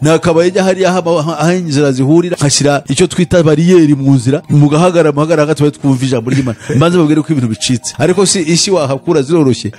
nakabaye jya hari aho inzira zihurira hashyira icyo twita bariyeri mu nzira mugahagarara hagati twumva ijambo ry'Imana mbanze babwire ko ibintu bicitse ariko si isi wahakura ziroroshye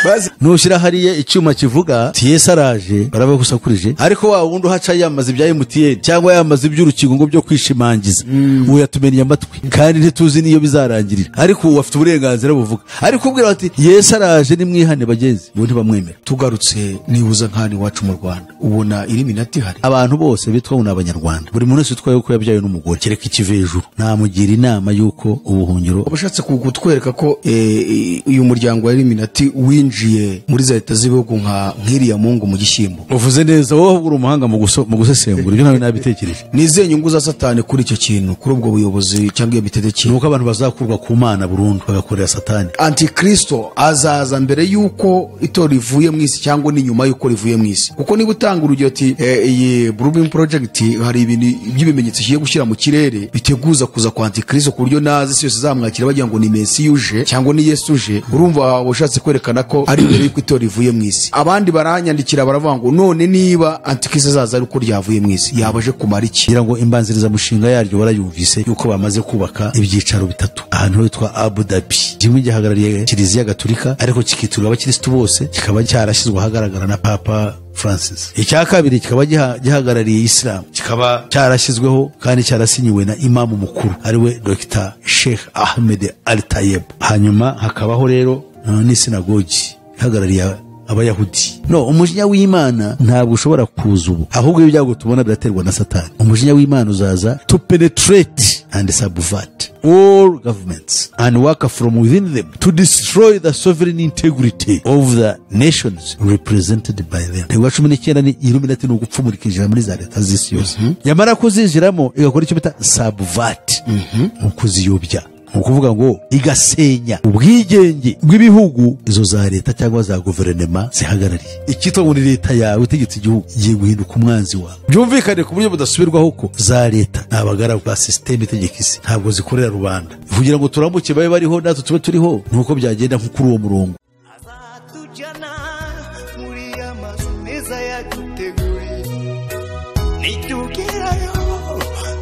bazi nushyira hariye icyuma kivuga Yesu araje barabe gusakurije ariko wa wundi haca yamaze ibya MTN cyangwa yamaze iby'urukingo ngo byo kwishimangiza uwo yatumenya amatwi kandi ntituzi niyo bizarangirira ariko uwo afite uburenganzira buvuga ariko ubwira ati Yesu araje ni mwihane bageze bo ntibamwemera. Tugarutse nibuza nkani wacu mu Rwanda ubona Illuminati hari abantu bose bitwa ngo n'abanyarwanda buri muntu wese utwaye ko yabyaye n'umugore kereka ikive hejuru namugira inama yuko ubuhungiro ubashatse kugutwereka ko uyu muryango wa Illuminati winjiye muri za leta z'ibihugu nk'iriya Mungu mu gishyimbo. Uvuze neza wowe uri umuhanga mu gusesengura ibyo nawe nabitekereje. Nize nyungu za Satani kuri icyo kintu kuri ubwo buyobozi cyangwa ibitegeko nuko abantu bazakurwa ku Mana burundu bagakorera Satani. Antikristo azaza mbere yuko itora rivuye mu isi cyangwa ni nyuma yuko rivuye mu isi kuko niba utanga urugero ati iyi Bluebeam Project hari ibintu by'ibimenyetso kigiye gushyira mu kirere biteguza kuza kwa Antikristo ku buryo nazi yose zamwakira bagira ngo ni Messi uje cyangwa ni Yesu uje urumva washatse kwerekana ko ari mbere yuko itora rivuye mu isi. Abandi baranyandikira baravuga ngo none niba Antikristo azaza ari uko ryavuye mu isi yabaje kumara iki kugira ngo imbanziriza mushinga yaryo barayumvise yuko bamaze kubaka ibyicaro bitatu ahantu hitwa Abu Dhabi kimwe gihagarariye Kiliziya Gatolika ariko kikiturwa abakristo bose kikaba cyarashyizwe ahagaragara na Papa Francis. Icya kabiri kikaba gihagarariye Islam kikaba cyarashyizweho kandi cyarasinyiwe na imamu mukuru ariwe Dr. Sheikh Ahmed Al-Tayeb. Hanyuma hakabaho rero n'isinagogi ihagarariye Abayahudi. No, umujinya w'Imana ntabwo ushobora kuza ubu ahubwo ibyago tubona biraterwa na Satani. Umujinya w'Imana uzaza to penetrate and subvert all governments and work from within them to destroy the sovereign integrity of the nations represented by them. Tegwa 19 ni Illuminati no gupfumurikije muri za leta z'isi yose. Yamara kuzinjiramo igakora icyo bita subvert ukuziyobya ukuvuga ngo igasenya ubwigenge bw'ibihugu izo za leta cyangwa za guverinoma zihagarariye. Ikitwa ngo leta yawe itegetse igihugu igiye guhinduka umwanzi wawe. Byumvikane ku buryo budasubirwaho ko za leta nabagara ba system itegeka isi ntabwo zikorera rubanda kugira ngo turambuke babe bariho natwe tube turiho nuko byagenda nko kuri uwo murongo. Azatujana muri amazu meza yaduteguye nitugerayo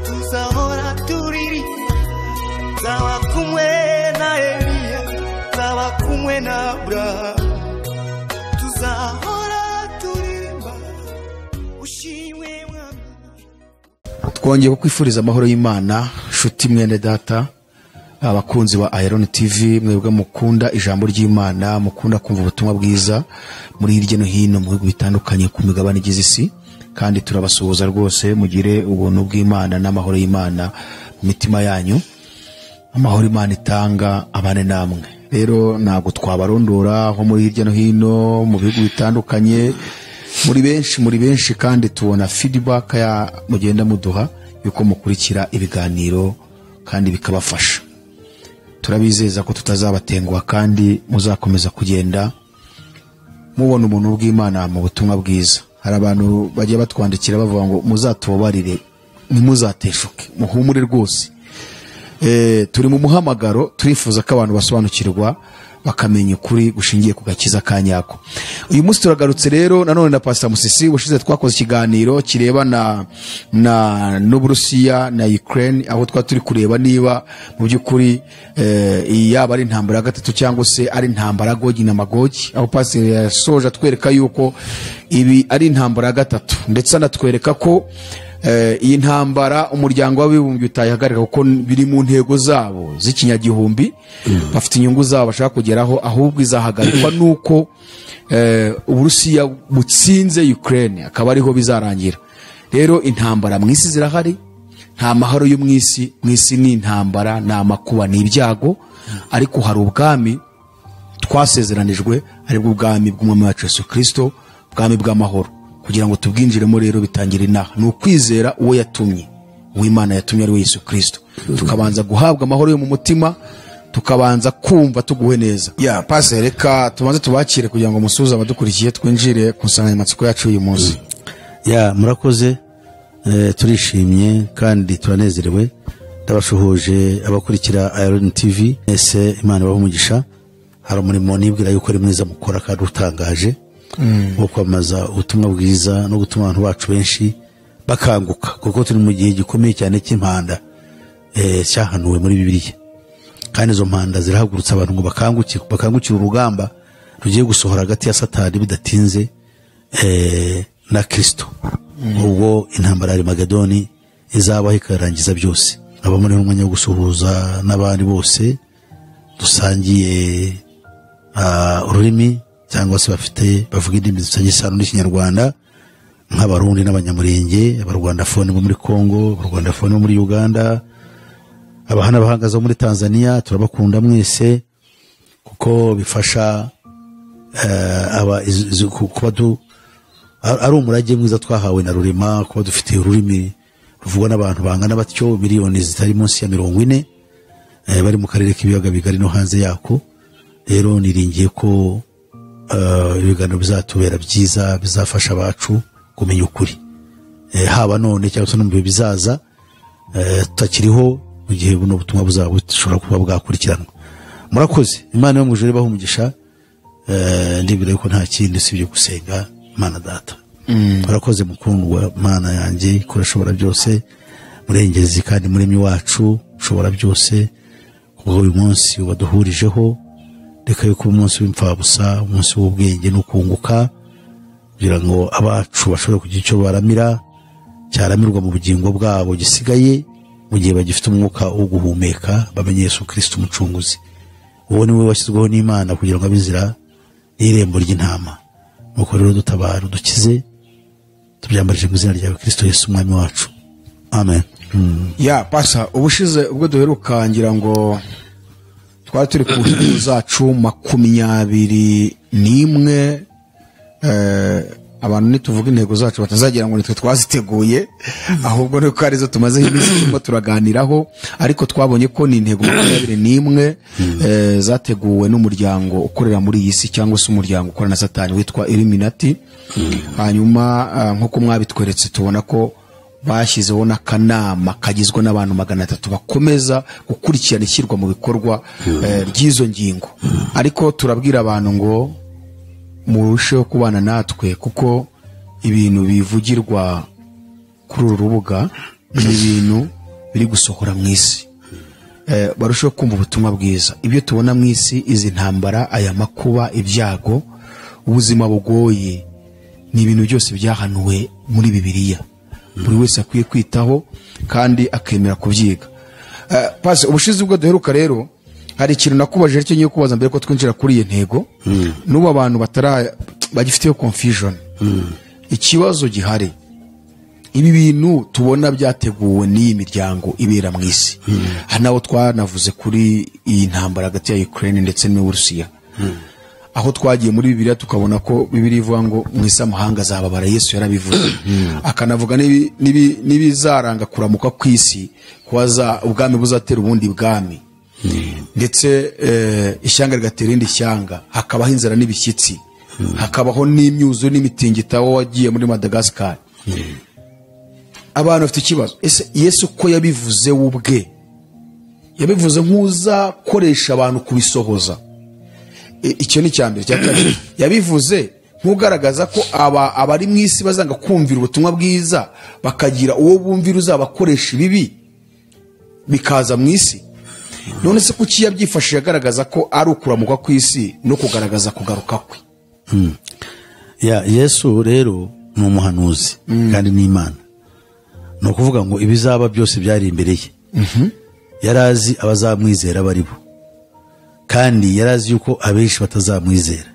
tuzahora turiri zaba kumwe na Eliya zaba kumwe na Abrahamu tuzahora turirimba ushimwe mwami. Twongeye kukwifuriza amahoro y'Imana nshuti mwene data abakunzi wa Iron TV mwebwe mukunda ijambo ry'Imana mukunda kumva ubutumwa bwiza muri hirya no hino mu bihugu bitandukanye ku migabane igize isi kandi turabasuhuza rwose mugire ubuntu bw'Imana n'amahoro y'Imana mu mitima yanyu. Amahoro Imana itanga abane namwe. Rero ntabwo twabarondora aho muri hirya no hino mu bihugu bitandukanye muri benshi kandi tubona feedback ya mugenda muduha yuko mukurikira ibiganiro kandi bikabafasha. Turabizeza ko tutazabatenguha kandi muzakomeza kugenda mubona umuntu bw'Imana mu butumwa bwiza. Hari abantu bagiye batwandikira bavuga ngo muzatubabarire nimuzateshuke muhumure rwose. Turi mu muhamagaro turifuza ko abantu basobanukirwa bakamenya ukuri gushingiye ku gakiza kanyako. Uyu munsi turagarutse rero nanone na Pastor Musisi washize twakoze ikiganiro kireba na n'Uburusiya na Ukraine aho turi kureba niba mu by'ukuri yaba ari intambara ya gatatu cyangwa se ari intambara Gogi na Magogi aho Pastor yasoje atwereka yuko ibi ari intambara ya gatatu ndetse anatwereka ko iyi ntambara umuryango w'abibumbye utayihagarika kuko biri mu ntego zabo z'ikinyagihumbi bafite inyungu zabo bashaka kugeraho ahubwo izahagarikwa nuko Uburusiya butsinze Ukraine akaba ariho bizarangira. Rero intambara mu isi zirahari nta mahoro yo mu isi ni intambara na makuba ni ibyago ariko hari ubwami twasezeranijwe aribwo ubwami bw'umwami wacu Yesu Kristo ubwami bw'amahoro kugira ngo tubwinjiremo rero bitangira inaha ni ukwizera uwo yatumye uw'Imana yatumye ari we Yesu Kristo tukabanza guhabwa amahoro yo mu mutima tukabanza kumva tuguwe neza. Pastor reka tubanze tubakire kugira ngo musuza abadukurikiye twinjire ku nsanganyamatsiko yacu uyu munsi. Murakoze turishimye kandi turanezerewe ndabashuhuje abakurikira Iron TV ese Imana baho umugisha hari umurimo nibwira yuko ari mwiza mukora kandi utangaje wo kwamaza ubutumwa bwiza no gutuma abantu bacu benshi bakanguka, kuko turi mu gihe gikomeye cyane cy'impanda cyahanuwe muri Bibiliya, kandi izo mpanda zirahagurutsa abantu ngo bakangukire urugamba rugiye gusohora hagati ya Satani bidatinze na Kristo. Ubwo intambara ya Magedoni izabaho ikarangiza byose. Aba muri umwanya wo gusuhuza n'abandi bose dusangiye ururimi cyangwa se bavuga indimi zisangiye isano n'Ikinyarwanda, nk'Abarundi n'Abanyamurenge, Abarwandafone bo muri Kongo, Abarwandafone bo muri Uganda, abahana bahagaze muri Tanzania. Turabakunda mwese kuko bifasha kuba ari umurage mwiza twahawe na Rurema, kuba dufite ururimi ruvugwa n'abantu bangana batyo miliyoni zitari munsi ya 40 bari mu karere k'ibiyaga bigari no hanze yako. Rero niringiye ko ibiganiro bizatubera byiza, bizafasha abacu kumenya ukuri, haba none cyangwa se no mu bihe bizaza tutakiriho, mu gihe buno butumwa bushobora kuba bwakurikiranwa. Murakoze, Imana yo mu ijuru ibahe umugisha. Ndibwira ko nta kindi usibye gusenga Imana Data. Murakoze mukundwa Mana yanjye kurashobora byose, murengezi kandi muremyi wacu ushobora byose. Ubwo uyu munsi waduhurijeho, reka yuko umunsi w'imfabusa, umunsi w'ubwenge no kunguka, kugira ngo abacu bashobore kugira icyo baramira cyaramirwa mu bugingo bwabo gisigaye, mu gihe bagifite umwuka wo guhumeka, bamenye Yesu Kristo umucunguzi. Uwo ni we washyizweho n'Imana kugira ngo abizira n'irembo ry'intama. Nuko rero dutabara udukize, tubyambarije mu izina ryawe Kristo Yesu umwami wacu, amen. Pasa, ubushize ubwo duheruka ngira ngo twari turi ku ntego zacu 21. Abantu nituvuga intego zacu batazagira ngo nitwe twaziteguye, ahubwo nuko arizo tumaze iminsi turaganiraho, ariko twabonye ko ni intego 21 zateguwe n'umuryango ukorera muri iyi si cyangwa se umuryango ukorana na Satani witwa Illuminati. Hanyuma nkuko mwabitweretse tubona ko bashyizeho n'akanama kagizwe n'abantu 300 bakomeza gukurikirana ishyirwa mu bikorwa ry'izo ngingo. Ariko turabwira abantu ngo murusheho kubana natwe, kuko ibintu bivugirwa kuri uru rubuga ni ibintu biri gusohora mu isi. Barusheho kumva ubutumwa bwiza. Ibyo tubona mu isi, izi ntambara, aya makuba, ibyago, ubuzima bugoye, ni ibintu byose byahanuwe muri Bibiliya. Buri wese akwiye kwitaho kandi akemera kubyiga. Pase, ubushize ubwo duheruka rero hari ikintu nakubajije cyo ngiye kubaza mbere ko twinjira kuri iyi ntego. N'ubu abantu bagifiteyo confusion. Ikibazo gihari, ibi bintu tubona byateguwe n'iyi miryango ibera mu isi. Hanaho twanavuze kuri iyi ntambara hagati ya Ukraine ndetse n'Uburusiya. Aho twagiye muri Bibiliya tukabona ko Bibiliya ivuga ngo mu isi amahanga azababara. Yesu yarabivuze, akanavuga n'ibizaranga kuramuka kw'isi, kwaza ubwami buzatera ubundi bwami, ndetse ishyanga rigatera irindi shyanga, hakabaho inzara n'ibishyitsi, hakabaho n'imyuzu n'imitingito aho wagiye muri Madagascar. Abantu bafite ikibazo, ese Yesu ko yabivuze ubwe, yabivuze nk'uza koresha abantu kubisohoza. Icyo ni cyambere. Cyakabiri, yabivuze nk'ugaragaza ko abari mu isi bazanga kumvira ubutumwa bwiza, bakagira uwo bumvira uzabakoresha ibibi bikaza mu isi. None se kuki yabyifashije agaragaza ko ari ukuramuka kw'isi no kugaragaza kugaruka kwe? Yesu rero ni umuhanuzi kandi ni Imana. No kuvuga ngo ibizaba byose byari imbere ye. Yarazi abazamwizera bari bo, kandi yarazi yuko abenshi batazamwizera.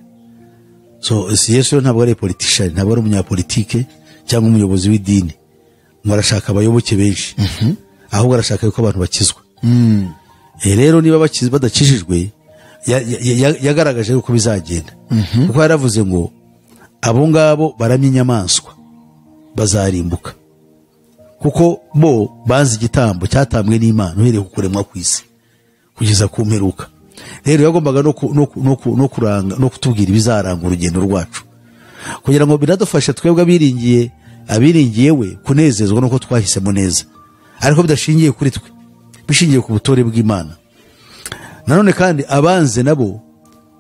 So Yesu ntabwo ari politician, ntabwo ari umunyapolitike cyangwa umuyobozi w'idini ngo arashaka abayoboke benshi, ahubwo arashaka yuko abantu bakizwa. Rero niba badakijijwe, yagaragaje yuko bizagenda, kuko yaravuze ngo abo ngabo baramya inyamaswa bazarimbuka, kuko bo bazi igitambo cyatambwe n'Imana uhereye ku kuremwa kw'isi kugeza ku mperuka. Rero yagombaga no kuranga no kutubwira ibizaranga urugendo rwacu, kugira ngo biradufashe twebwe abiringiye we kunezezwa nuko twahisemo neza, ariko bidashingiye kuri twe, bishingiye ku butore bw'Imana. Nanone kandi abanze nabo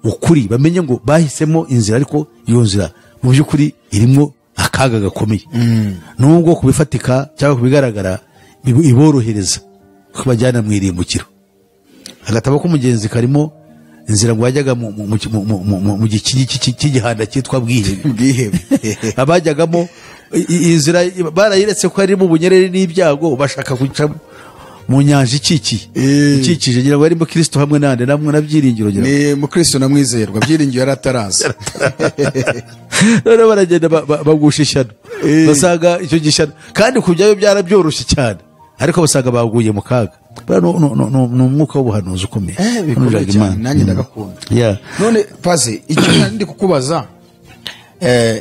ukuri bamenye ngo bahisemo inzira, ariko iyo nzira mu by'ukuri irimo akaga gakomeye nubwo kubifatika cyangwa kubigaragara iborohereza kubajyana mu irimbukiro. Agatabo k'umugenzi karimo inzira ngo wajyaga mu cy'igihanda cyitwa bwihebe abajyagamo inzira barayiretse ko harimo ubunyerere n'ibyago bashaka guca mu nyanja ikikije ngira ngo harimo Kristo hamwe nande namwe nabyiringiro ngira ni mu Kristo namwizerwa byiringiro yarataraza none baragenda bagusha ishyano basanga icyo gishano kandi kujyayo byarabyoroshye cyane ariko basanga baguye mu kaga ni umwuka w'ubuhanuzi ukomeye bikomeye cyane nanjye ndagakunda. None paze icyo ndi kukubaza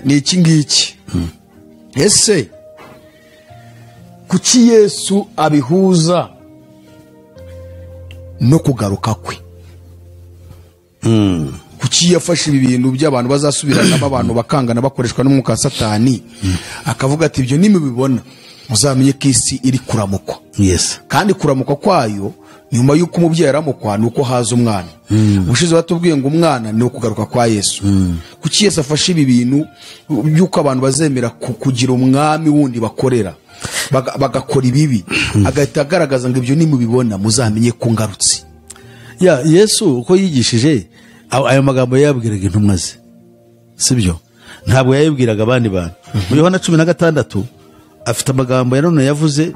ni iki ngiki ese kuki Yesu abihuza no kugaruka kwe? Kuki yafashe ibi bintu by'abantu bazasubiranamo abantu bakangana bakoreshwa n'umwuka wa Satani akavuga ati ibyo nimubibona muzamenye ko isi iri kuramukwa. Kandi kuramukwa kwayo nyuma y'uko umubyeyi aramukwa ni uko haza umwana. Ubushize batubwiye ngo umwana ni ukugaruka kwa Yesu. Kuki Yesu afashe ibi bintu by'uko abantu bazemera kugira umwami wundi bakorera bagakora ibibi agahita agaragaza ngo ibyo nimubibona muzamenye ko ngarutse? Yesu uko yigishije ayo magambo yabwiraga intumwa ze, sibyo? Ntabwo yayibwiraga abandi bantu. Muri Yohana 16 afite amagambo yanone yavuze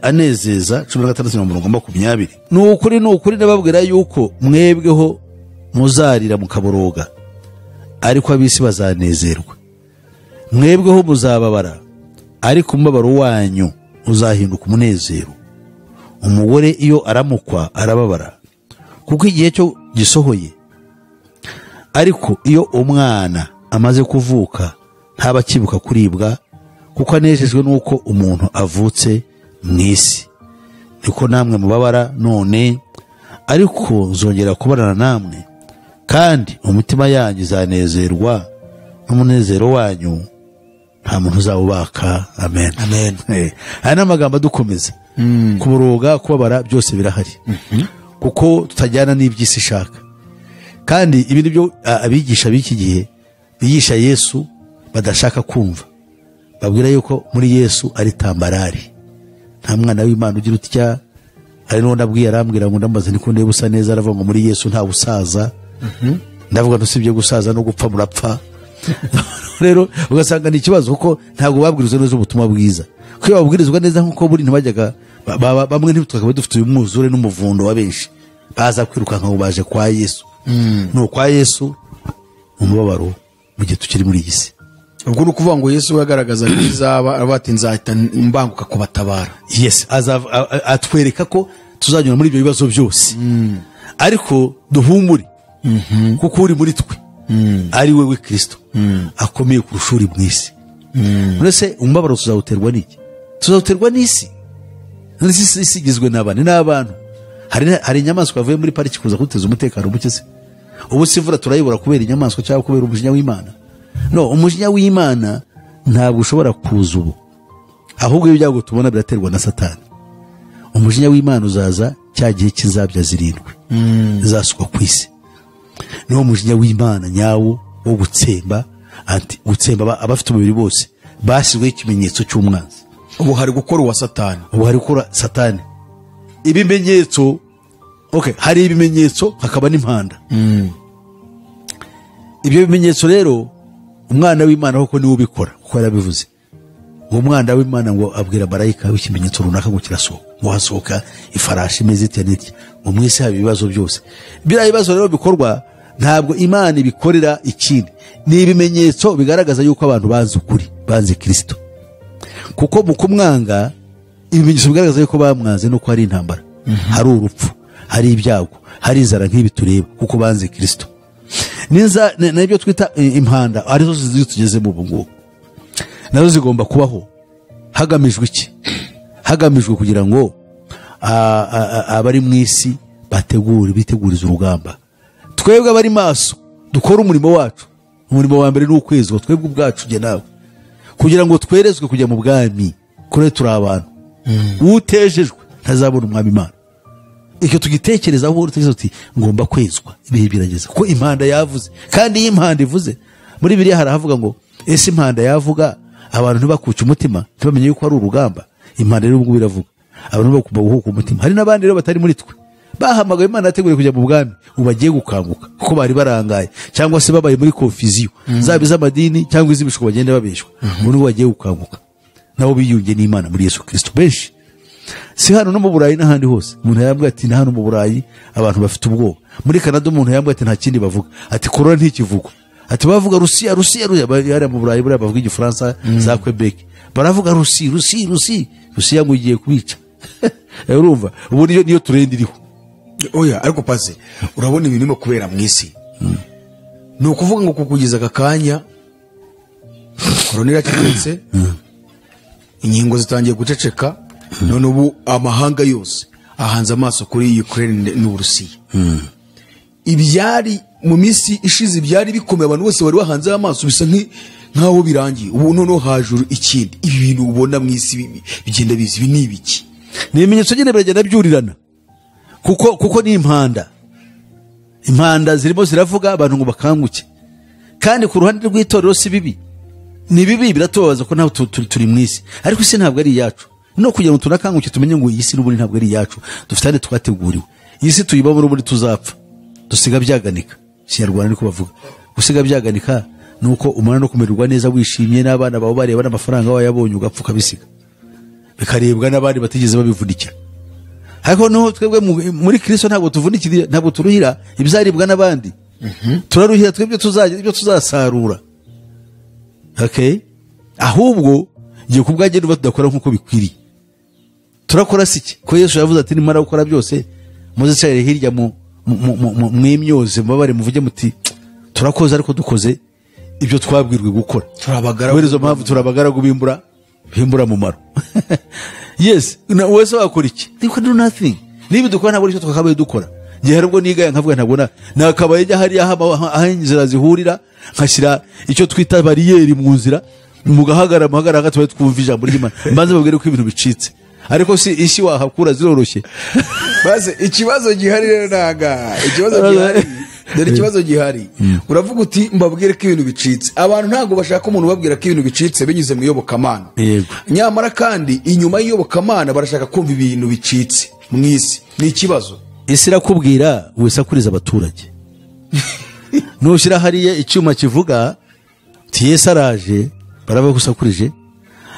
anezeza 16:20. Ni ukuri nababwira yuko mwebweho muzarira mukaboroga ariko abisi bazanezerwa, mwebweho muzababara ariko umubabaro wanyu uzahinduka umunezero. Umugore iyo aramukwa arababara kuko igihe cyo gisohoye, ariko iyo umwana amaze kuvuka ntaba akibuka kuribwa kuko anejejwe nuko umuntu avutse mu isi. Niko namwe mubabara none, ariko nzongera kubarana namwe kandi umutima yanyu izanezerwa n'umunezero wanyu nta muntu uzawubaka. Amen. Aya ni amagambo adukomeza. Kuboroga kubabara byose birahari kuko tutajyana n'iby'isi ishaka. Kandi ibintu byo abigisha b'iki gihe bigisha Yesu badashaka kumva, babwira yuko muri Yesu ari tambarari, nta mwana w'Imana ugira utya. Ari no ndabwiye arambwira ngo ndambaze niko ndeba usa neza, aravuga ngo muri Yesu nta busaza. Ndavuga ntusibye gusaza no gupfa murapfa. Rero ugasanga ni ikibazo kuko ntabwo babwirizwa neza ubutumwa bwiza. Kuko babwirizwa neza nkuko buri ntibajyaga bamwe ntitwakaba dufite uyu mwuzure n'umuvundo wa benshi baza kwirukanka ngo baje kwa Yesu. No kwa Yesu umubabaro mu gihe tukiri muri iyi si. Ubwo ni ukuvuga ngo Yesu yagaragaza bizaba abati nzahita mbanguka kubatabara. Atwereka ko tuzanyura muri ibyo bibazo byose, ariko duhumure kuko uri muri twe ari wewe Kristo akomeye kurusha uri mu isi. Mbese umubabaro tuzawuterwa n'iki? Tuzawuterwa n'isi. Isi igizwe n'abantu. Hari inyamaswa yavuye muri pariki kuza kuteza umutekano muke se? Ubu sivura turayibura kubera inyamaswa cyangwa kubera umujinya w'Imana? No, umujinya w'Imana ntabwo ushobora kuza ubu, ahubwo ibyago tubona biraterwa na Satani. Umujinya w'Imana uzaza cya gihe kizabya zirindwi zasukwa ku isi. Niwo mujinya w'Imana nyawo wo gutsemba abafite umubiri bose bashyizweho ikimenyetso cy'umwanzi. Ubu hari gukora uwa Satani. Ibimenyetso, hari ibimenyetso hakaba n'impanda. Ibyo bimenyetso rero umwana w'Imana koko niwe ubikora kuko yarabivuze. Uwo mwana w'Imana ngo abwira marayika w'ikimenyetso runaka ngo kirasohoka, ngo hasohoka ifarashi imeze iteneti, ngo mwese haba ibibazo byose. Biriya bibazo rero bikorwa ntabwo Imana ibikorera ikindi, ni ibimenyetso bigaragaza yuko abantu banze ukuri, banze Kristo. Kuko mu kumwanga ibimenyetso bigaragaza yuko bamwanze nuko hari intambara, hari urupfu, hari ibyago, hari inzara nk'ibi tureba kuko banze Kristo. N'ibyo twita impanda arizo zitugezemo ubu ngubu, nazo zigomba kubaho. Hagamijwe iki? Hagamijwe kugira ngo abari mu isi bitegurize urugamba. Twebwe abari maso dukora umurimo wacu. Umurimo wa mbere ni ukwezwa twebwe ubwacu jye nawe, kugira ngo twerezwe kujya mu bwami. Kure turi abantu, utejejwe ntazabona umwami Imana. Icyo tugitekerezaho utegeza uti ngomba kwezwa, ibihe birageze kuko impanda yavuze. Kandi iyi impanda ivuze muri biriya harahavuga ngo ese impanda yavuga abantu ntibakuke umutima ntibamenye yuko ari urugamba. Impanda rero ubwo iravuga abantu bagomba guhuka umutima. Hari n'abandi rero batari muri twe bahamagaye Imana yateguriye kujya mu bwami ubu bagiye gukanguka kuko bari barangaye cyangwa se babaye muri confusion zaba iz'amadini cyangwa iz'ibishuko bagenda babeshwa. Ubu bagiye gukanguka nabo biyunge n'Imana muri Yesu Kristo. Benshi si hano no mu Burayi n'ahandi hose umuntu yambwiye ati na hano mu Burayi abantu bafite ubwoba. Muri Canada umuntu yambwiye ati nta kindi bavuga, ati corona ntikivugwa, ati bavuga Rusiya yari mu Burayi buriya bavuga igifaransa za Quebec baravuga Rusiya ngo igiye kubica. Urumva ubu niyo trend iriho. Oya ariko paze urabona ibintu bimo kubera mu isi. Ni ukuvuga ngo kukugeza akakanya corona irakitse, inkingo zitangiye guceceka, none ubu amahanga yose ahanze amaso kuri Ukraine n'Uburusiya. Ibyari mu misi ishize byari bikomeye, abantu bose bari bahanze amaso bisa nkaho birangiye. Ubu noneho hajuru ikindi. Ibi bintu ubona mu isi bigenda bizi ibi nibiki? Ni ibimenyetso nyine biragenda byurirana kuko ni impanda zirimo ziravuga abantu ngo bakanguke. Kandi ku ruhande rw'itorero si bibi, ni bibi, biratubabaza ko naho turi mu isi, ariko isi ntabwo ari iyacu. No kugira ngo tunakanguke tumenye ngo iyi si n'ubundi ntabwo ari iyacu, dufitane twateguriwe. Iyi si tuyibamo n'ubundi tuzapfa, dusiga byaganika. Kinyarwanda niko bavuga, gusiga byaganika nuko umwana no kumererwa neza wishimye n'abana bawe bareba n'amafaranga wayabonye ugapfuka bisiga bikarebwa n'abandi batigeze babivunikira. Ariko no twebwe muri Kristo ntabwo tuvunikira, ntabwo turuhira ibyaribwa n'abandi. Turaruhira twebwe tuzagira ibyo tuzasarura. Okay, ahubwo ngiye kubwaje n'uba tudakora nkuko bikwiriye. Turakora siki ko Yesu yavuze ati nimara gukora byose muzicare hirya mwimyoze mubabare muvuge muti turakoze ariko dukoze ibyo twabwirwe gukora. Turabagaragu mpamvu turabagaragu bimbura mu maro. Yes, wese wakora iki? They can do nothing. Niba dukora ntabwo icyo twakabaye dukora. Gihe harubwo nigaya nkavuga ntabona nakabaye jya hari aho inzira zihurira nkashyira icyo twita bariyeri mu nzira mugahagarara hagati twumva ijambo ry'Imana mbanze babwire ko ibintu bicitse. Ariko si isi wahakura ziroroshye. Baze ikibazo gihari rero naga ikibazo gihari uravuga uti mbabwire ko ibintu bicitse. Abantu ntago bashaka umuntu babwira ko ibintu bicitse binyuze mu iyobokamana. Nyamara kandi inyuma y'iyobokamana barashaka kumva ibintu bicitse mu isi. Ni ikibazo isi irakubwira wese akuriza abaturage. Nushira hariye icyuma kivuga ti Yesu araje barabagusakurije,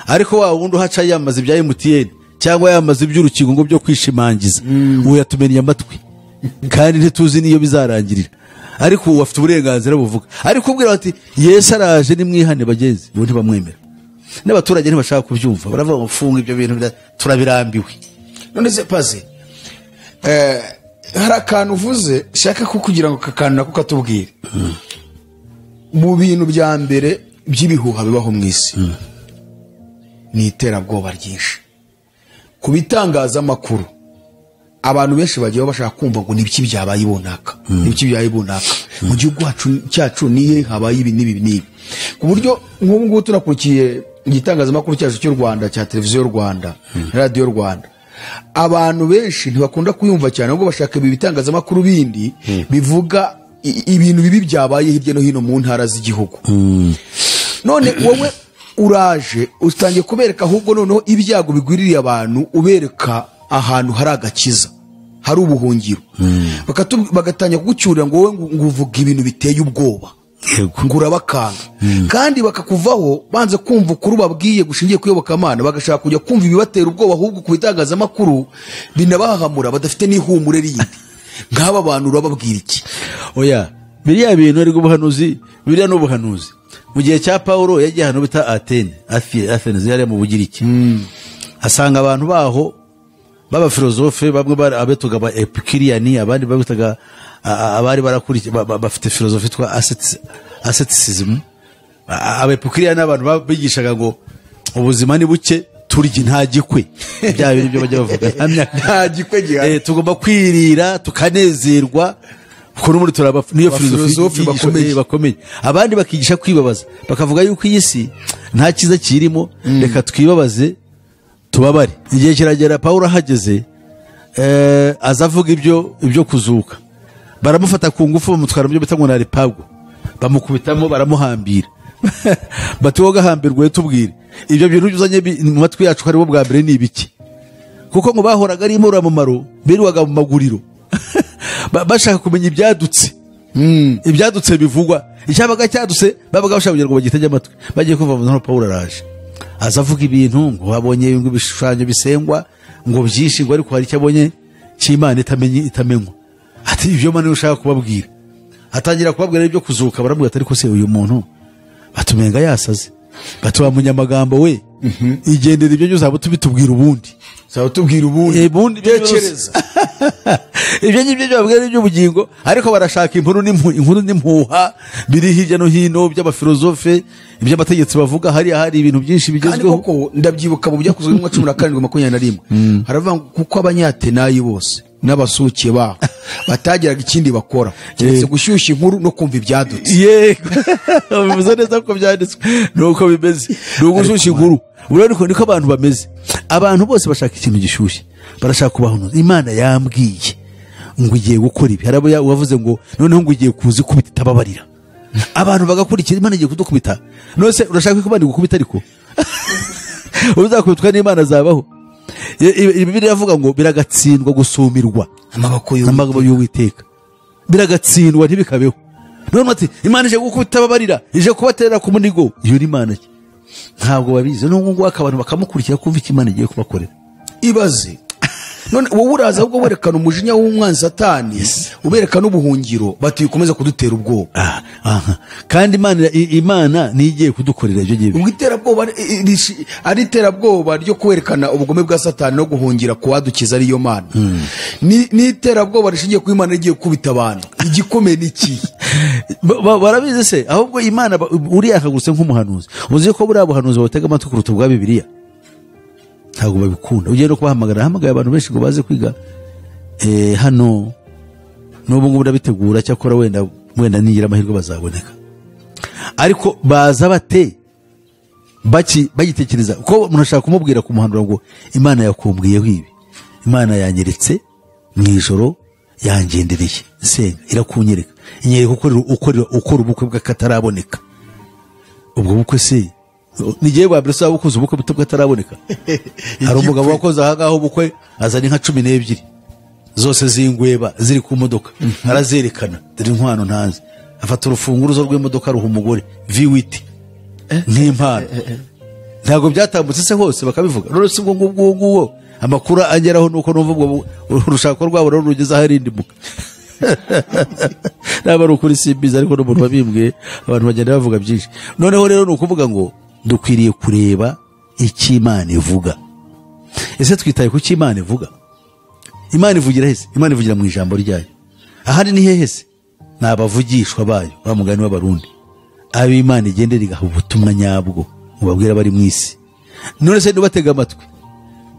ariko wa wundi uhaca yamaze ibya MTN cyangwa yamaze iby'urukingo ngo byo kwishimangiza uwo yatumeniye amatwi kandi ntituzi niyo bizarangirira, ariko uwo afite uburenganzira buvuga. ariko ubwira ati Yesu araje nimwihane bageze, uwo ntibamwemera. N'abaturage ntibashaka kubyumva, baravuga ngo funga ibyo bintu turabirambiwe. None se paze hari akantu uvuze shaka ko kugira ngo kakana nako katubwire. Mu bintu bya mbere by'ibihuha bibaho mu isi ni iterabwoba ryinshi ku bitangazamakuru. Abantu benshi bagiye bashaka kumva ngo nibiki byabaye ibonaka, nibiki byabaye ibonaka mu gihugu cyacu nihe habaye ibi nibi. Ku buryo nk'ubu ngubu tunakurikiye igitangazamakuru cyacu cy'u Rwanda cya televiziyo y'u Rwanda, radio y'u Rwanda, abantu benshi ntibakunda kuyumva cyane ahubwo bashaka ibi bitangazamakuru bindi bivuga ibintu bibi byabaye hirya no hino mu ntara z'igihugu. None wowe uraje ustangiye kubereka ahubwo noneho ibyago bigwiririye abantu, ubereka ahantu hari agakiza, hari ubuhungiro. Bagatanya kugucyurira ngo wowe nguvuga ibintu biteye ubwoba, ngura bakanga. Kandi bakakuvaho banze kumva ukuri babwiye gushingiye kuyobokamana, bagashaka kujya kumva ibibatera ubwoba ahubwo ku bitangazamakuru binabahamura badafite n'ihumure rindi. Ngaba abantu urababwira iki? Oya, biriya bintu ari ubuhanuzi, biriya n'ubuhanuzi. Mu gihe cya Paulo yagiye hano bita Athens yari mu Bugiriki. Asanga abantu baho baba filozofe, bamwe bari abetoga ba Epicurian, abandi babitaga abari barakurikira bafite filozofi twa asceticism. Aba Epicurian abantu bigishaga ngo ubuzima ni buke turya nta gikwe. Bya bintu byo bajya bavuga nta gikwe gihari, tugomba kwirira tukanezerwa. Kuko muri turaba niyo filozofi bakomeye. Abandi bakigisha kwibabaza, bakavuga yuko iyi si nta kiza kirimo, reka twibabaze tubabare. Igihe kiragera Paulo ahageze azavuga ibyo kuzuka, baramufata ku ngufu bamutwara mu byo bita ngo na Areopago, bamukubitamo baramuhambira bati wowe gahambirwe tubwire ibyo bintu uzanye mu matwi yacu haribo bwa mbere ni ibiki kuko ngo bahoraga ari impuramumaro birirwaga mu maguriro bashaka kumenya ibyadutse ibyadutse bivugwa icyabaga cyadutse babaga bashaka kugira ngo bagitege amatwi bagiye kumva ngo Pawulo araje aza avuga ibintu ngo babonye ibishushanyo bisengwa ngo byinshi ngo ariko hari icyo abonye cy'Imana itamenywa ati ibyo Imana ushaka kubabwira atangira kubabwira ibyo kuzuka baramubwira ati ariko se uyu muntu batumenga yasaze batuba munyamagambo we igendera ibyo uzaba tubitubwira ubundi ubundi tekereza ibyo ngibyo babwira iby'ubugingo ariko barashaka inkuru n'impuha biri hirya no hino by'abafilozofe iby'abategetsi bavuga hari ibintu byinshi bigezweho koko ndabyibuka mu byakozwe mu 17:21 haravuga kuko abanyatenayi bose n'abasukiye baho batagiraga ikindi bakora keretse gushyushya inkuru no kumva ibyadutse yego bivuze neza ko byanditswe nuko bimeze n'ugushyushya inkuru urariko niko abantu bameze abantu bose bashaka ikintu gishyushye barashaka kubaho Imana yambwiye ngo igiye gukora ibi harabo wavuze ngo noneho ngo igiye kuzi kubita tababarira abantu bagakurikira Imana igiye kudukubita nose urashaka ko bandi gukubita ariko uzakubitwa n'Imana zabaho Bibiliya iravuga ngo biragatsindwa gusumirwa amaboko y'Uwiteka biragatsindwa ntibikabeho none ati Imana ije gukubita babarira ije kubaterera ku munigo iyo Imana ki ntabwo babizi n'ubwo ngo abantu bakamukurikira kumva iki Imana igiye kubakorera ibaze none wowe uraza ahubwo werekana umujinya w'umwanzi Satani uberekana ubuhungiro bati bikomeza kudutera ubwoba kandi Imana ni igiye kudukorera ibyo gihe ubwiterabwoba ari iterabwoba ryo kwerekana ubugome bwa Satani no guhungira kuwadukiza ariyo Mana ni iterabwoba rishingiye ku Imana igiye kubita abantu igikomeye niki barabizi se ahubwo Imana uri akaguse nk'umuhanuzi uzi ko buriya buhanuzi batega amatwi kuruta ubwa Bibiliya ntabwo babikunda ugiye no kubahamagara hamagaye abantu benshi ngo baze kwiga hano n'ubu ngubu ndabitegura cyakora wenda nigira amahirwe bazaboneka ariko baza bate bagitekereza ko umuntu ashaka kumubwira kumuhanura ngo Imana yakumbwiyeho ibi Imana yanyeretse mu ijoro yangendereye senga irakunyereka inyereka ukora ubukwe bw'akataraboneka ubwo bukwe se nigiye bwa mbere ukoze ubukwe buto bwataraboneka hari umugabo wakoze aha ngaho ubukwe azana inka 12 zose zingweba ziri ku modoka arazerekana dore inkwano ntanze afata urufunguruzo rw'imodoka ruha umugore V8 nk'impano ntabwo byatambutse se hose bakabivuga none si ubwo amakuru ageraho nuko numva ubwo urushako rwabo rugeze aharindimuka naba rukuri simbiza ariko n'umuntu babimbwiye abantu bagenda bavuga byinshi noneho rero nukuvuga ngo dukwiriye kureba icyo Imana ivuga ese twitaye ku cyo Imana ivuga Imana ivugira hese Imana ivugira mu ijambo ryayo ahari ni hehe se nabavugishwa bayo bamugani w'abarundi abi Imana igendera igaha ubutumwa nyabwo mubabwira bari mu isi none se ndubatega amatwi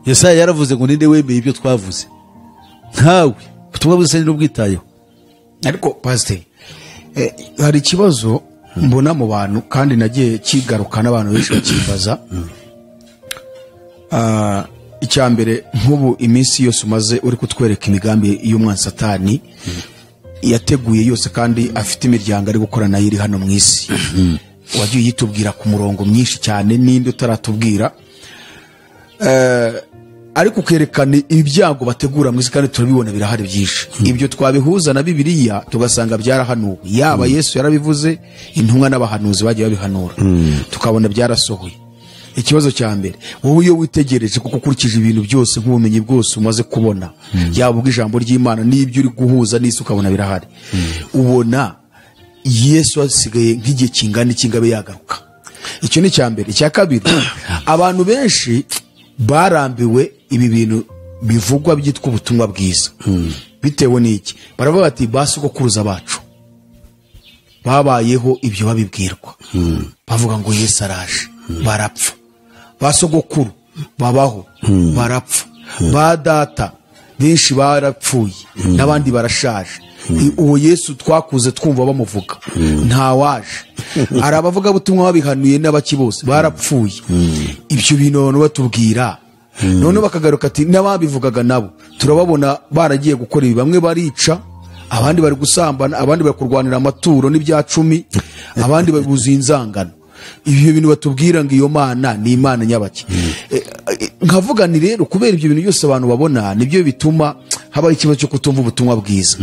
Yesaya yaravuze ngo ninde wemeye ibyo twavuze ntawe ubutumwa bwose n'ubwitayeho ariko pastor hari ikibazo mbona mu bantu kandi nagiye kigaruka n'abantu benshi bakibaza icyambere nk'ubu iminsi yose umaze uri kutwereka imigambi y'umwanzi Satani yateguye yose kandi afite imiryango ari gukora nayo iri hano mu isi wagiye yitubwira ku murongo mwinshi cyane n'indi utaratubwira ariko ukerekana ibyago bategura mu isi kandi turabibona birahari byinshi ibyo twabihuza na Bibiliya tugasanga byarahanuwe yaba Yesu yarabivuze intumwa n'abahanuzi bagiye babihanura tukabona byarasohoye ikibazo cya mbere wowe iyo witegereje kuko ukurikije ibintu byose nk'ubumenyi bwose umaze kubona yaba ubw'ijambo ry'Imana n'ibyo uri guhuza n'isi ukabona birahari ubona Yesu asigaye nk'igihe kingana ikingabe yagaruka icyo ni cya mbere icya kabiri abantu benshi barambiwe ibi bintu bivugwa byitwa ubutumwa bwiza bitewe n'iki baravuga bati basugokuruza bacu babayeho ibyo babibwirwa bavuga ngo Yesu araje barapfa basogokuru babaho barapfa ba data benshi barapfuye n'abandi barashaje uwo Yesu twakuze twumva bamuvuga nta waje arabavuga butumwa babihanuye n'abaki bose barapfuye ibyo bintu abantu batubwira none bakagaruka ati n'ababivugaga nabo turababona baragiye gukora ibi bamwe barica abandi bari gusambana, abandi bari kurwanira amaturo n'ibya cumi, abandi bari buzuye inzangano. Ibyo bintu batubwira ngo iyo mana ni imana nyabaki. Nkavuga ni rero kubera ibyo bintu byose abantu babona nibyo bituma habaho ikibazo cyo kutumva ubutumwa bwiza.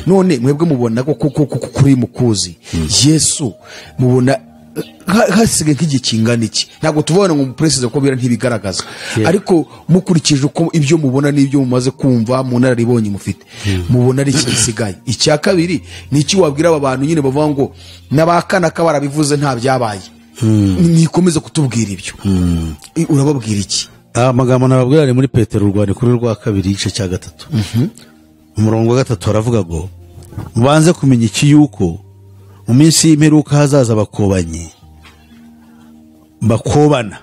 None mwebwe mubona ko kuri mukuzi Yesu mubona hasigaye nk'igihe kingana iki? Ntabwo tubona ngo umuperezida ko bira ntibigaragaza, ariko mukurikije uko ibyo mubona n'ibyo mumaze kumva mu nararibonye mufite, mubona ari iki gisigaye? Icya kabiri ni iki wabwira aba bantu nyine bavuga ngo n'abakana ka barabivuze nta byabaye? Nikomeza kutubwira ibyo, urababwira iki? Amagambo nababwira ari muri Petero urwandiko rwa 2 igice cya 3 umurongo wa 3 aravuga ngo mubanze kumenya iki yuko mu minsi y'imperuka hazaza abakobanyi bakobana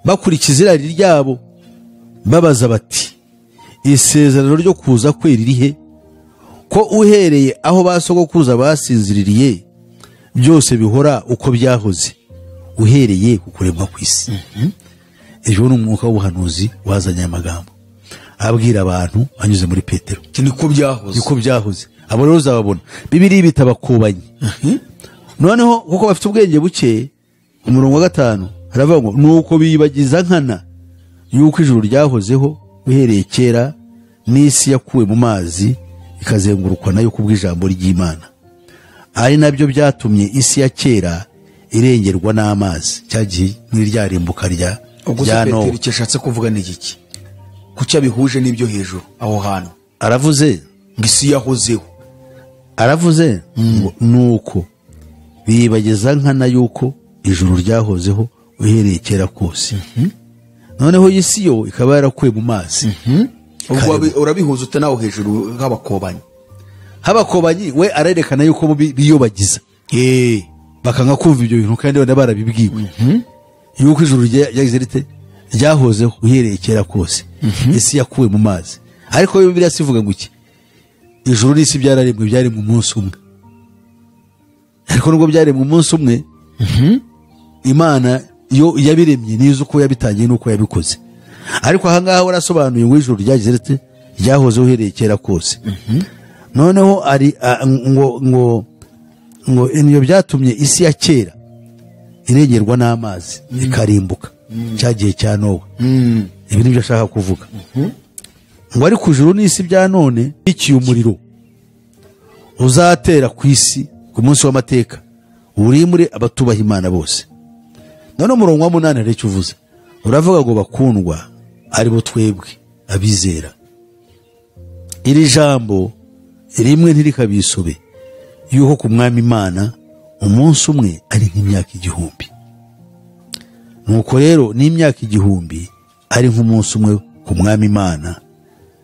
bakurikiza irari ryabo, babaza bati isezerano ryo kuza kwe ririhe, ko uhereye aho basogokuruza basinziririye byose bihora uko byahoze uhereye ku kuremwa kw'isi. Ejo ni umwuka w'ubuhanuzi wazanye amagambo abwira abantu anyuze muri Petero. Niko byahoze. Abo rero uzababona Bibiliya bita abakobanyi. Noneho kuko bafite ubwenge buke, umurongo wa 5 haravuga ngo nuko bibagiza nkana yuko ijuru ryahozeho uhereye kera n'isi yakuwe mu mazi ikazengurukwa nayo kubw'ijambo ry'Imana, ari nabyo byatumye isi ya kera irengerwa n'amazi. Cyagiye muri rya rimbuka rya Petero cyashatse kuvuga n'iki? Kucya bihuje n'ibyo hejuru aho hantu aravuze ngo isi yahozeho, aravuze nuko bibageza nkana yuko ijuru ryahozeho uhereye kera kose. Noneho isi yo ikaba yarakuwe mu mazi. Urabihuza ute naho hejuru nk'abakobanyi we arerekana yuko biyobagiza bakanga kumva ibyo bintu kandi bana barabibwiwe yuko ijuru ryagize rite ryahozeho uhereye kera kose, isi yakuwe mu mazi. Ariko Bibiliya sivuga ngo iki ijuru n'isi byararemwe, byari mu munsi umwe. Ariko nubwo byari mu munsi umwe, Imana yo yabiremye nizo uko yabitangiye nuko yabikoze. Ariko aha ngaha warasobanuye ngo ijuru ryagize rite ryahoze uhereye kera kose. Noneho ari ngo ibyo byatumye isi ya kera irengerwa n'amazi ikarimbuka, cyagiye cya Nowa. Ibi nibyo ashaka kuvuga. Ngo ari ku ijuru n'isi bya none ikiye umuriro uzatera ku isi ku munsi w'amateka uri muri abatubaha Imana bose. None umurongo wa 8 rero uvuze uravuga ngo bakundwa ari bo twebwe abizera. Iri jambo rimwe ntirikabisobe yuko ku mwami Imana umunsi umwe ari nk'imyaka 1000. Nuko rero n'imyaka 1000 ari nk'umunsi umwe ku mwami Imana,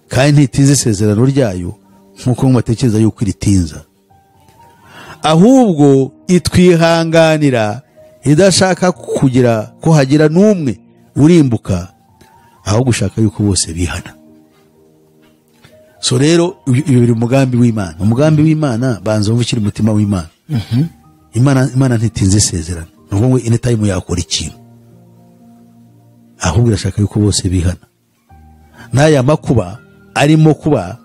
kandi ntitinze isezerano ryayo nk'uko mubatekereza yuko iritinza, ahubwo itwihanganira idashaka kugira ko hagira n'umwe urimbuka, aho gushaka yuko bose bihana. So rero ibyo biri umugambi w'Imana. Umugambi w'Imana banza wumva ukiri umutima w'Imana. Imana ntitinze isezerano, nubwo ngo ine time yakora ikintu, ahubwo irashaka yuko bose bihana. N'aya makuba arimo kuba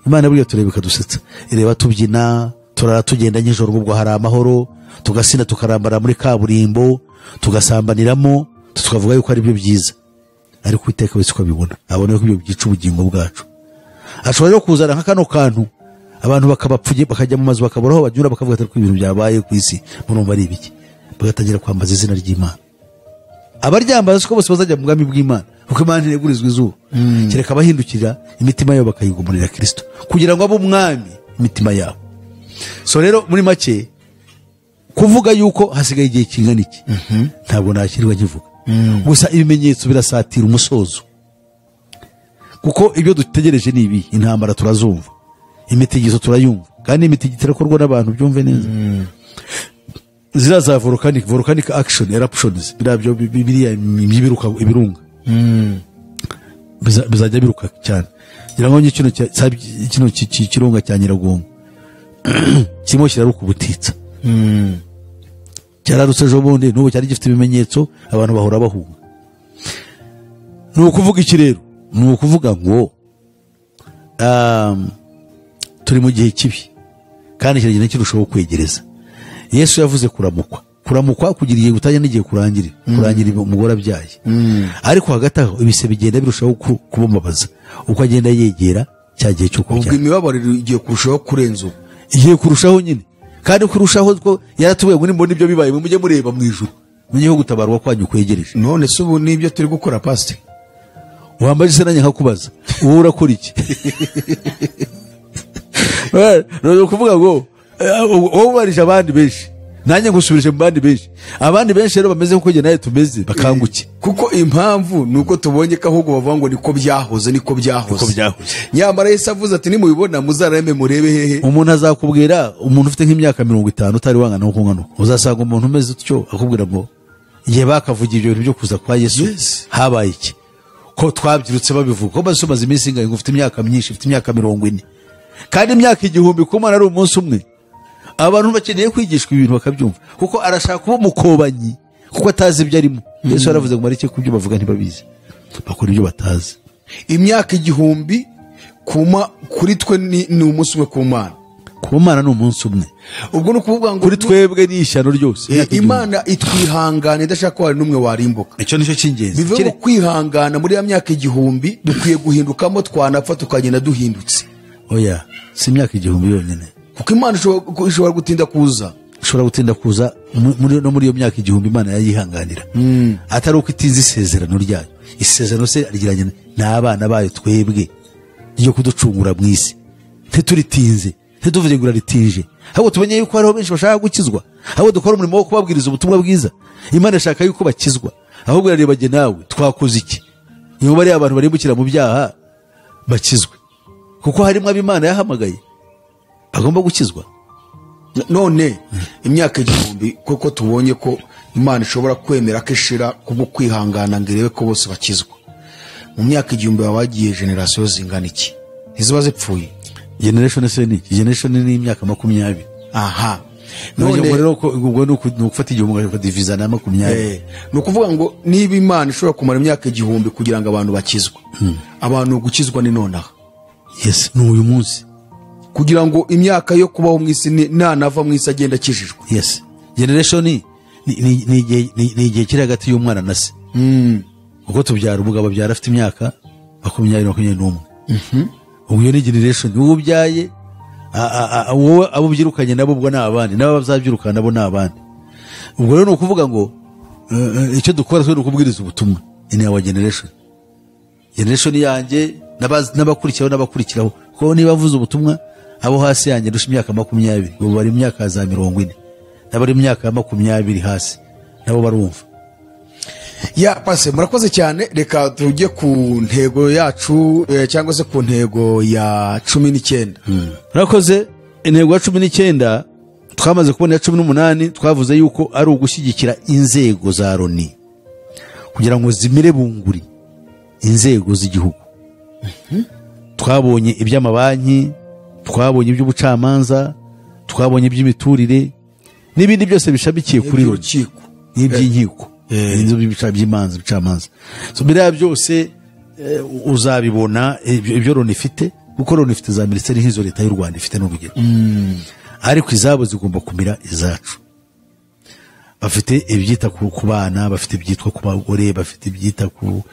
Imana buriya tureba ikadusetsa, ireba tubyina turara tugenda nijoro ubwo hari amahoro, tugasina tukarambara muri kaburimbo tugasambaniramo tukavuga yuko ari byo byiza, ariko Uwiteka wese ko abibona abona ko ibyo byica ubugingo bwacu. Ashobora rero kuzana nk'akano kantu abantu bakabapfuye bakajya mu mazu bakaburaho banyura bakavuga ati ko ibintu byabaye ku isi murumva ari ibiki, bagatangira kwambaza izina ry'Imana. Abaryambaza ko bose bazajya mu bwami bw'Imana, kuko Imana ntiregurizwa izuba. Kereka abahindukira imitima yabo bakayigumurira Kristo kugira ngo abe umwami imitima yabo. So rero muri make kuvuga yuko hasigaye igihe kingana iki ntabwo nakirwa nkivuga. Gusa ibimenyetso birasatira umusozo, kuko ibyo dutegereje ni ibi: intambara turazumva, imitigizo turayumva, kandi imitigito irakorwa n'abantu, byumve neza. Ziraza volcanic action eruptions birabyo biriya ibiruka ibirunga bizajya biruka cyane. Ngira ngo kino kirunga cya Nyiragongo kimwe kiraruka ubutitsa, cyararutse ejo bundi, n'ubu cyari gifite ibimenyetso abantu bahora bahunga. Ni ukuvuga iki rero? Ni ukuvuga ngo turi mu gihe kibi kandi kiragenda kirushaho kwegereza. Yesu yavuze kuramukwa kugira igihe gutangira n'igihe kurangira umugore abyaye. Ariko hagati aho ibise bigenda birushaho kubabaza uko agenda yegera cya gihe cyo kubyara. ubwo imibabaro igiye kurushaho kurenza ubu. Igiye kurushaho nyine kandi kurushaho ko yaratubwiye ngo nimbona ibyo bibaye mujye mureba mu ijuru menyeho gutabarwa kwanyu kwegereje. None se ubu nibyo turi gukora pastor? Wambaje se nanjye nkakubaza wowe urakora iki? No kuvuga ngo wowe ubarije abandi benshi nanjye ngusubirije mu bandi benshi. Abandi benshi rero bameze nkuko jye nawe tumeze bakanguke. Kuko impamvu nuko tubonye ko ahubwo bavuga ngo niko byahoze. Nyamara Yesu avuze ati nimubibona muzareme murebe hehe. Umuntu azakubwira umuntu ufite nk'imyaka 50 utari wangana no kungana uzasanga umuntu umeze utyo akubwira ngo igihe bakavugira ibyo bintu byo kuza kwa Yesu habaye iki ko twabyirutse babivuga ko basomaze iminsi ingahe ngo ufite imyaka myinshi ufite imyaka 40 kandi imyaka 1000 kumana ari umunsi umwe. Abantu bakeneye kwigishwa ibintu bakabyumva kuko arashaka kuba umukobanyi kuko atazi ibyo arimo. Yesu yaravuze ngo marike kubyo bavuga ntibabizi bakora ibyo batazi. Imyaka 1000 kuri twe ni umunsi umwe ku Mana. Ku Mana ni umunsi umwe. Ubwo no kuvuga ngo kuri twebwe ni ishyano ryose. Imana itwihangana idashaka ko hari numwe warimbuka. Icyo nicyo cy'ingenzi. Bivuga kwihangana muri ya myaka 1000 dukwiye guhindukamo twanapfa tukagenda duhindutse. Oya si imyaka 1000 yonyine kuko Imana ishobora gutinda kuza. Muri iyo myaka 1000 Imana yayihanganira. Atari uko itize isezerano ryayo. Isezerano se rigiranye n'abana bayo twebwe iyo kuducungura mu isi. Ntituritinze ntituvuze ngo ritinje ahubwo tumenye yuko hariho benshi bashaka gukizwa ahubwo dukora umurimo wo kubabwiriza ubutumwa bwiza. Imana ishaka yuko bakizwa ahubwo yarebage nawe twakoze iki niyo bari abantu barimbukira mu byaha bakizwe kuko harimo ab'Imana yahamagaye bagomba gukizwa. None imyaka 1000 kuko tubonye ko Imana ishobora kwemera ko ishira kubwo kwihangana ngo irebe ko bose bakizwa. Mu myaka 1000 babagiye generation zingana iki iziba zipfuye? Generation se ni generation ni imyaka 20. Aha. None rero ko ubwo nukufata igihumbi ukadiviza na 20. No kuvuga ngo niba Imana ishobora kumara imyaka 1000 kugira ngo abantu bakizwe. Abantu gukizwa ni nonaha. Yes, ni uyu munsi. Kugira ngo imyaka yo kubaho mu isi nanava mu isi agenda akijijwe. Yes. Generation ni igihe kiri hagati y'umwana na se. Uko tubyara umugabo byara afite imyaka 20-21. Ubu ni generation ubyaye wowe abo byirukanye nabo ubwo nabandi nabo bazabyirukana nabo nabandi. Ubwo rero no kuvuga ngo icyo dukora twe ukubwiriza ubutumwa ni our generation yanjye n'abakurikiraho ko niba bavuze ubutumwa abo hasi yanjye ndusha imyaka 20 ubu bari imyaka za 40 n'abari imyaka 20 hasi nabo barumva. Ya pase murakoze cyane. Reka tujye ku ntego yacu cyangwa se ku ntego ya 19. Murakoze. Intego ya 19 twamaze kubona ya 18 twavuze yuko ari ugushyigikira inzego za Loni kugira ngo zimire bunguri inzego z'igihugu. Twabonye iby'amabanki, twabonye iby'ubucamanza, twabonye iby'imiturire n'ibindi byose bishamikiye kuri Loni n'iby'inkiko. Inzo by'imanza bicamanza. So biriya byose uzabibona ibyo Loni ifite kuko Loni ifite za ministeri nk'izo leta y'u Rwanda ifite n'urugero. Ariko izabo zigomba kumira izacu. Bafite ibyita ku bana, bafite ibyitwa ku bagore, bafite ibyita ku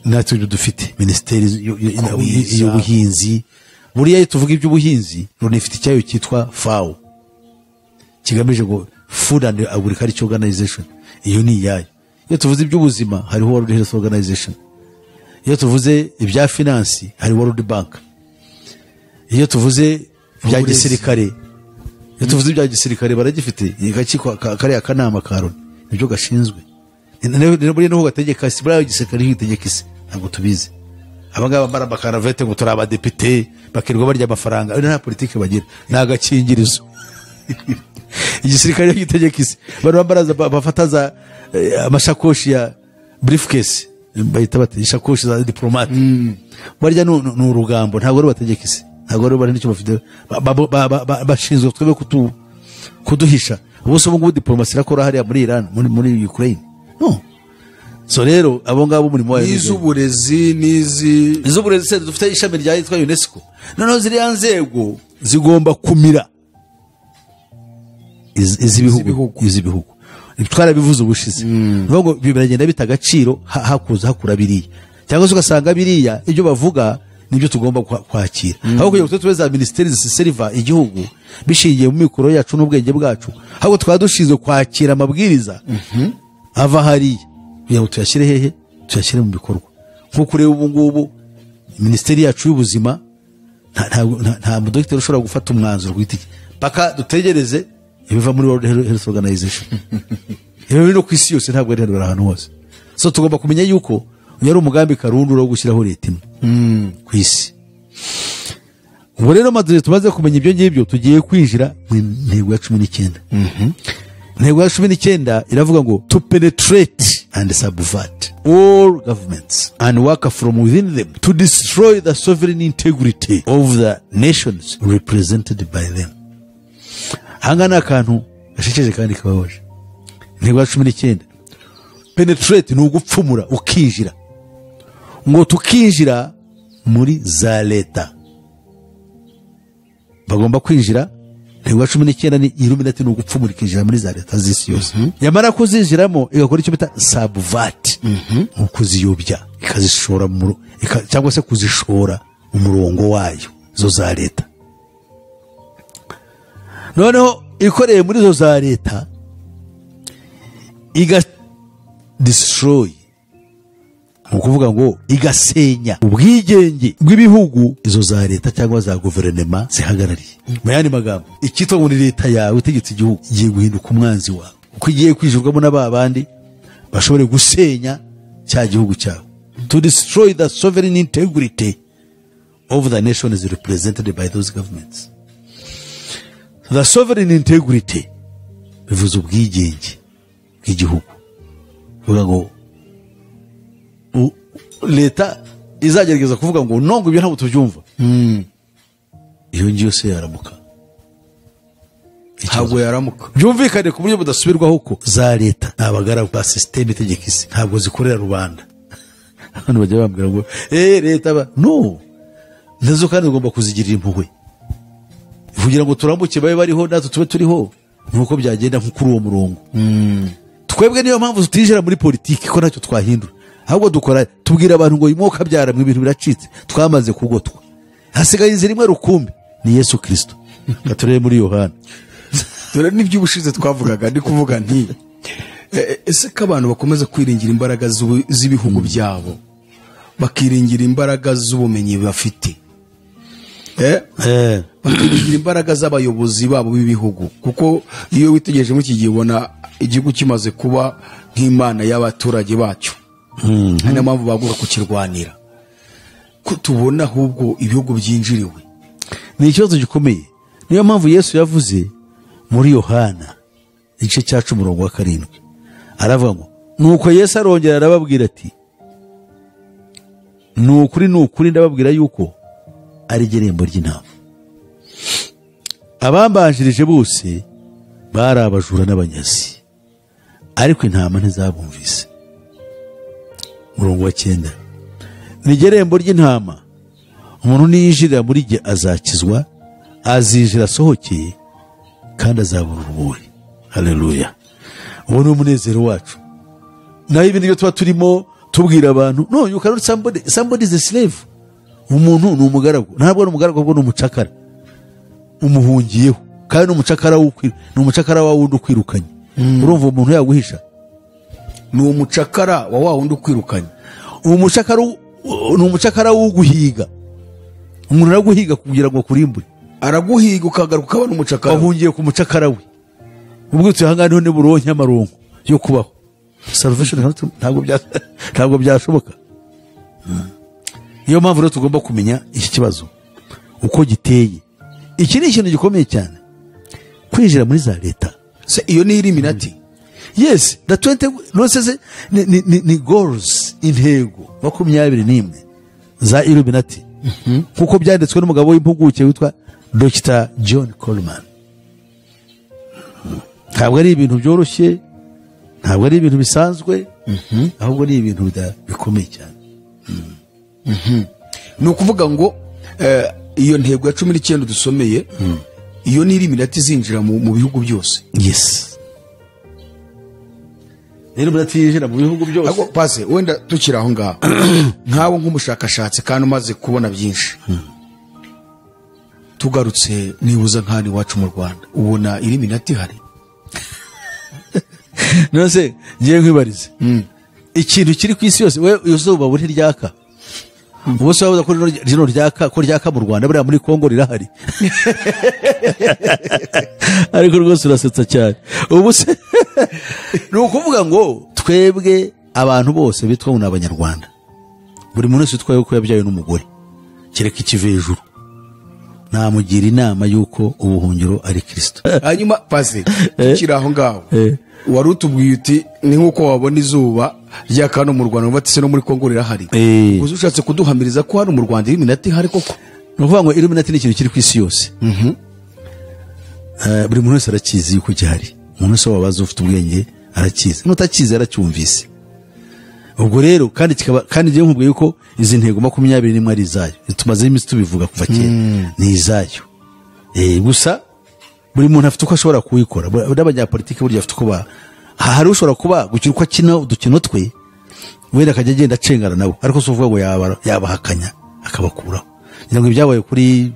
natwe dufite ministeri y'ubuhinzi. Buriya tuvuga iby'ubuhinzi Loni ifite icyayo cyitwa FAO kigamije ngo Food and Agriculture Organization. Iyo ni yayo. Iyo tuvuze iby'ubuzima hari World Health Organization. Iyo tuvuze ibya finance hari World Bank. Iyo tuvuze ibya gisirikare iyo tuvuze ibya gisirikare baragifite igakiko kare akanama ka Loni ibyo gashinzwe. Buri no gategeka si bari gisirikare hitegeka isi ntabwo tubizi. Abangaba bambara bakaravete ngo turaba depite bakirwa barya amafaranga nta politike bagira nagakingirizo. Igisirikare gitegeka isi barambaraza bafataza amashakoshi ya briefcase bayita bati ishakoshi za diplomate. Barya no urugambo ntabwo ari bategeka isi ntabwo ari bari n'icyo bafite bashinzwe twebe kuduhisha. Ubuse ngo diplomasi rakora hariya muri Iran muri Ukraine no so rero abo ngabo umurimo wayo n'iz'uburezi iz'uburezi se dufite ishami rya yitwa UNESCO noneho ziriya nzego zigomba kumira iz'ibihugu twarabivuze ubushize ngo biragenda bita agaciro hakura biriya cyangwa se ugasanga biriya ibyo bavuga nibyo tugomba kwakira aho kugira ngo tube za ministeri ziseriva igihugu bishingiye mu mikoro yacu n'ubwenge bwacu ahubwo twaba dushinzwe kwakira amabwiriza ava hariya kugira ngo tuyashyire hehe tuyashyire mu bikorwa nk'uko ureba ubu ngubu ministeri yacu y'ubuzima nta mudogiteri ushobora gufata umwanzuro w'itike paka dutegereze ibiva muri World Health Organization ibi no ku isi yose ntabwo ari ahantu hose so tugomba kumenya yuko yari umugambi karundura wo gushyiraho leta imwe ku isi. Ubu rero maze tumaze kumenya ibyo ngibyo tugiye kwinjira mu ntego ya 19. Intego ya 19 iravuga ngo to penetrate and subvert all governments and work from within them to destroy the sovereign integrity of the nations represented by them. Hangana akantu gashekeje kandi kababaje. Intego ya 19 penetrate ni ugupfumura ukinjira ngo tukinjira muri za leta bagomba kwinjira. Intego ya 19 ni Illuminati ni ugupfumura ikinjira muri za leta z'isi yose yamara kuzinjiramo igakora icyo bita subvert ukuziyobya ikazishora cyangwa se kuzishora umurongo wayo zo za leta. Noneho ikoreye muri zo za leta iga destroy ukuvuga ngo igasenya ubwigenge bw'ibihugu izo za leta cyangwa za guverinoma zihagarariye. Mu yandi magambo ikitwa ngo ni leta yawe itegetse igihugu igiye guhinduka umwanzi wawe uko igiye kwijurwamo n'ababandi bashobore gusenya cya gihugu cyawe. To destroy the sovereign integrity of the nation is represented by those governments. The sovereign integrity bivuze ubwigenge bw'igihugu. Uvuga ngo leta izagerageza kuvuga ngo nongo ibyo ntabwo tubyumva iyo ngiyo se yaramuka ntabwo yaramuka byumvikane ku buryo budasubirwaho ko za leta n'abagaragu ba system itegeka isi ntabwo zikorera rubanda. Abantu bajya bambwira ngo leta no nazo kandi ugomba kuzigirira impuhwe kugira ngo turambuke babe bariho natwe tube turiho nuko byagenda nko kuri uwo murongo. Twebwe niyo mpamvu tutinjira muri politiki ko nacyo twahindura ahubwo dukora tubwira abantu ngo imoka byara mu ibintu biracitse twamaze kugotwa hasigaye inzira imwe rukumbi ni Yesu Kristo. Gaturere muri Yohana dore n'ibyo ubushize twavugaga ndi kuvuga nti ese ko abantu bakomeza kwiringira imbaraga z'ibihugu byabo bakiringira imbaraga z'ubumenyi bafite bakiringira imbaraga z'abayobozi babo b'ibihugu kuko iyo witegereje muri iki gihe ubona igihugu kimaze kuba nk'imana y'abaturage bacyo niyo mpamvu baguka kukirwanira ko tubona ahubwo ibihugu byinjiriwe. Ni ikibazo gikomeye. Niyo mpamvu Yesu yavuze muri Yohana igice cya 10:7 aravuga ngo nuko Yesu arongera arababwira ati nukuri ndababwira yuko ari gerembo ry'intama abambanjirije bose bari abajura n'abanyazi ariko intama ntizabumvise. Murongo wa 9 ni gerembo ry'intama umuntu niyinjirira muri jye azakizwa azinjira asohokeye kandi azabura urumuri. Haleluya. Uwo ni umunezero wacu. Naho ibindi byo tuba turimo tubwira abantu no you cannot somebody is a slave. Umuntu ni umugaragu ntabwo ari umugaragu ahubwo ni umucakara umuhungiyeho kandi umucakara n'umucakara wa wundi ukwirukanye. Urumva umuntu yaguhisha ni umucakara wa wundi ukwirukanye. Umucakara ni umucakara w'uguhiga. Umuntu araguhiga kugira ngo kurimbure araguhiga ukagaruka ukaba n'umucakara wahungiye ku mucakara we ubwo tuhangane ne buronke amaronko yo kubaho. Salvation ntabwo byashoboka. Niyo mpamvu rero tugomba kumenya iki kibazo uko giteye. Iki ni ikintu gikomeye cyane kwinjira muri za leta. Iyo ni Illuminati. Yes, the 20 nonsense ni goals intego 21 za Illuminati. Kuko byanditswe n'umugabo w'impuguke witwa Dr. John Coleman. Ntabwo ari ibintu byoroshye ntabwo ari ibintu bisanzwe ahubwo ni ibintu bikomeye cyane. ni ukuvuga ngo iyo ntego ya 19 dusomeye iyo ni Illuminati zinjira mu bihugu byose. Yes, rero baratinjira mu bihugu byose. Ako pase wenda tukira aho ngaho nkawo nk'umushakashatsi kandi umaze kubona byinshi, tugarutse nibuza nkani wacu mu Rwanda ubona Illuminati hari nose ngiye nkwibarize ikintu kiri ku isi yose we izuba buri ryaka ubose wabuza ko rino ryaka ko ryaka mu Rwanda buriya muri Kongo rirahari ariko rwose urasetsa cyane ubuse ni ukuvuga ngo twebwe abantu bose bitwa ngo Abanyarwanda buri muntu wese twaye ko yabyaye n'umugore kereka ikive hejuru namugira inama yuko ubuhungiro ari Kristo. Hanyuma pase tukira aho ngaho wari utubwiye uti ni nkuko wabona izuba ryakano mu Rwanda batise no muri Kongo rirahari. Uzi ushatse kuduhamiriza ko hari mu Rwanda Illuminati hari koko? No kuvuga ngo Illuminati ni ikintu kiri ku isi yose. Buri muntu wese arakizi yuko gihari. Umuntu wese wabaza ufite ubwenge arakizi. N'utakizi aracyumvise. Ubwo rero kandi je nkubwiye yuko izi ntego 21 ari izayo. Tumaze iminsi tubivuga kuva kera. Ni izayo. Gusa buri muntu afite uko ashobora kuwikora. N'abanyapolitike burya afite uko hari ushobora kuba gukira uko akina udukino twe wenda akajya agenda acengana nabo, ariko so uvuga ngo yabahakanya akabakuraho. Ngo ibyabaye kuri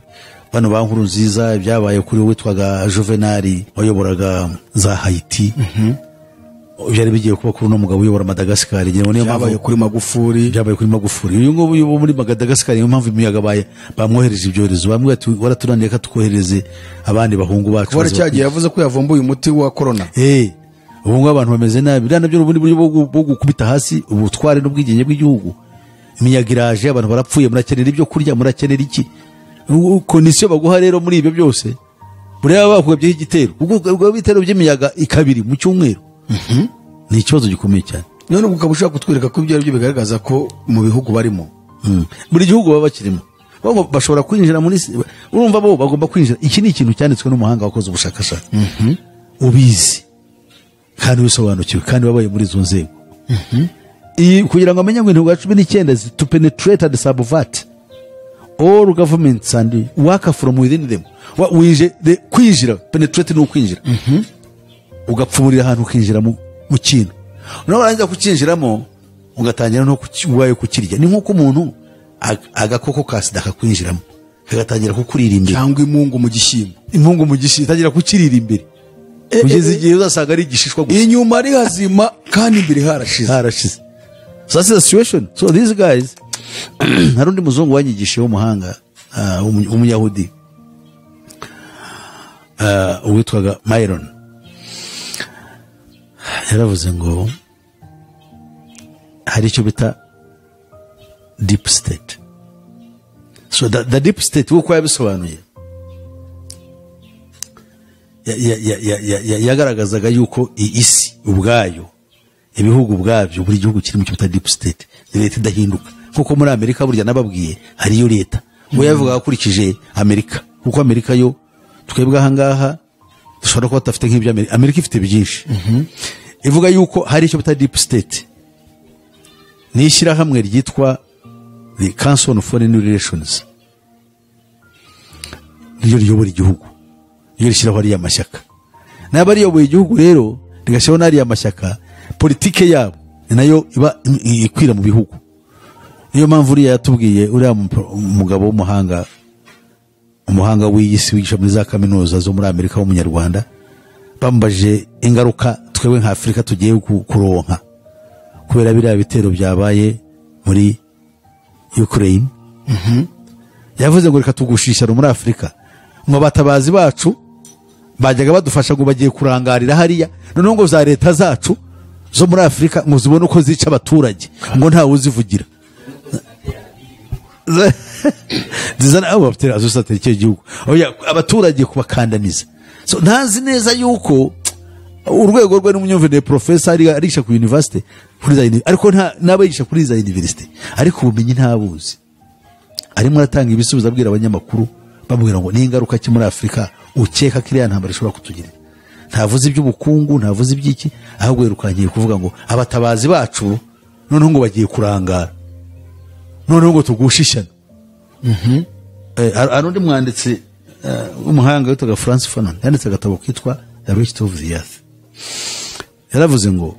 bano ba Nkurunziza, ibyabaye kuri witwaga Juvenal wayoboraga za Haiti, byari bigiye kuba kuri no mugabo uyobora Madagascar, ngira niyo byabaye kuri Magufuli. Uyu ngo uyu muri Madagascar niyo mpamvu imiyaga bamwohereje ibyorezo, bamwe waraturaniye ka tukohereze abandi bahungu bacu. Wara cyagiye yavuze ko yavumbuye umuti wa corona. Ubu ngo abantu bameze nabi bira nabyo ubundi buryo bwo gukubita hasi ubutware n'ubwigenge bw'igihugu. Imiyaga iraje, abantu barapfuye, murakenera ibyo kurya, murakenera iki? Kondisiyo baguha rero muri ibyo byose bureba bakugabyeho igitero, ubwo bitero by'imiyaga ikabiri mu cyumweru. Ni ikibazo gikomeye cyane. None ukabushaka kutwereka ko ibyo bigaragaza ko mu bihugu barimo buri gihugu baba bakirimo bashobora kwinjira muri, urumva bo bagomba kwinjira. Iki ni ikintu cyanditswe n'umuhanga wakoze ubushakashatsi ubizi kandi bisobanukiwe kandi babaye muri izo nzego kugira ngo amenye ngo intego ya 19 to penetrate and subvert all governments and work from within them. Kwinjira, penetrate no kwinjira, ugapfumurira ahantu ukinjira mu kintu, naho urangiza kukinjiramo ugatangira no kuwaye kukirya. Ni nkuko umuntu agakoko kasida kakwinjiramo kagatangira kukurira imbere, cyangwa imungu mu gishyimbo itangira kukirira imbere kugeza igihe uzasanga ari igishishwa gusa, inyuma ari hazima kandi imbere harashize. So that's the situation. So these guys hari undi muzungu wanyigishe w'umuhanga w'umuyahudi witwaga Myron, yaravuze ngo hari icyo bita deep state. So the deep state uko yabisobanuye yagaragazaga yuko isi ubwayo, ibihugu ubwabyo, buri gihugu kiri mu cyo bita deep state, leta idahinduka. Kuko muri Amerika burya nababwiye hariyo leta ngo yavuga akurikije Amerika, kuko Amerika yo twebwe ahangaha dushobora kuba tafite nk'ibyo Amerika ifite byinshi. Ivuga yuko hari icyo bita deep state, ni ishyirahamwe ryitwa the Council on Foreign Relations, niyo riyobora igihugu, niyo rishyiraho ariya mashyaka, n'aba riyoboye igihugu rero rigashyiraho n'ariya mashyaka, politike yabo nayo iba ikwira mu bihugu. Niyo mpamvu uriya yatubwiye uriya umugabo w'umuhanga, umuhanga w'iyisi wigisha muri za kaminuza zo muri Amerika w'umunyarwanda, bambaje ingaruka twebwe nka Afrika tugiye kuronka kubera biriya bitero byabaye muri Ukraine. Yavuze ngo reka tugushisha muri Afrika, ngo batabazi bacu bajyaga badufasha ngo bagiye kurangarira hariya, none ngo za leta zacu zo muri Afrika ngo zibone uko zica abaturage, ngo ntawe uzivugira. Zizana abo bafite azosatira icyo gihugu abaturage kubakandaniza. So ntazi neza yuko urwego rwe n'umunyumvire professor arisha ku university kuri za, ariko nabayigisha kuri za university, ariko ubumenyi ntabuzi. Arimo aratanga ibisubizo abwira abanyamakuru bamubwira ngo ni ingaruka ki muri Afrika ukeka kiriya ntambara ishobora kutugira. ntavuze iby'ubukungu, ntavuze iby'iki, ahubwo yirukankiye kuvuga ngo abatabazi bacu noneho ngo bagiye kurangara, noneho ngo tugushe ishyano. Hari undi mwanditsi w'umuhanga witwaga Francis Fanon yanditse agatabo kitwa The Rich of the Earth. Yaravuze ngo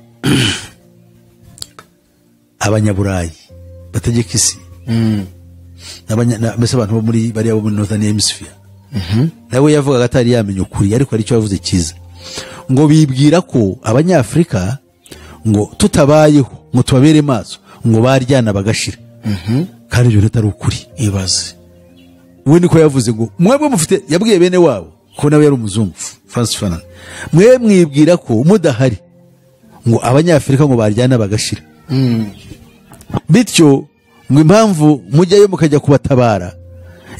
abanyaburayi bategeka isi, mbese abantu bo muri bariya bo muri Northern Hemisphere, nawe yavugaga atari yamenya ukuri, ariko hari icyo yavuze cyiza, ngo bibwira ko abanyafurika ngo tutabayeho ngo tubabere maso ngo baryana bagashira, kandi ibyo atari ukuri. ibaze we niko yavuze ngo mwebwe mufite, yabwiye bene wabo ko nawe yari umuzungu Francis Fanon, mwe mwibwira ko mudahari ngo abanyafurika ngo baryana bagashira, bityo ngo impamvu mujyayo mukajya kubatabara,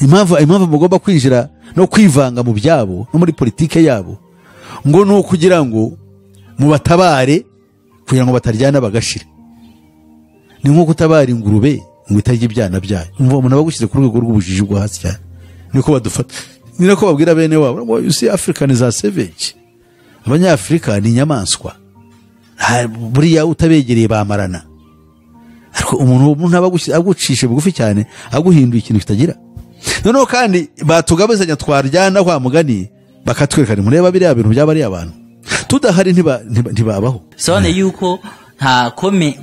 impamvu mugomba kwinjira no kwivanga mu byabo no muri politike yabo, ngo ni ukugira ngo mubatabare kugira ngo bataryana bagashira. Ni nko kutabara ingurube ngo itarya ibyana byayo. Umuntu abagushyize ku rwego rw'ubujiji bwo hasi cyane, niko badufata, ni nako babwira bene wabo ngo you see African is a savage, abanyafurika ni inyamaswa, buriya utabegereye bamarana. Ariko umuntu agucishe bugufi cyane, aguhinduye ikintu kitagira. Noneho kandi batugabezanya twaryana kwa mugani, bakatwerekana mureba biriya bintu byaba ari abantu tudahari ntibabaho. Sone yuko nta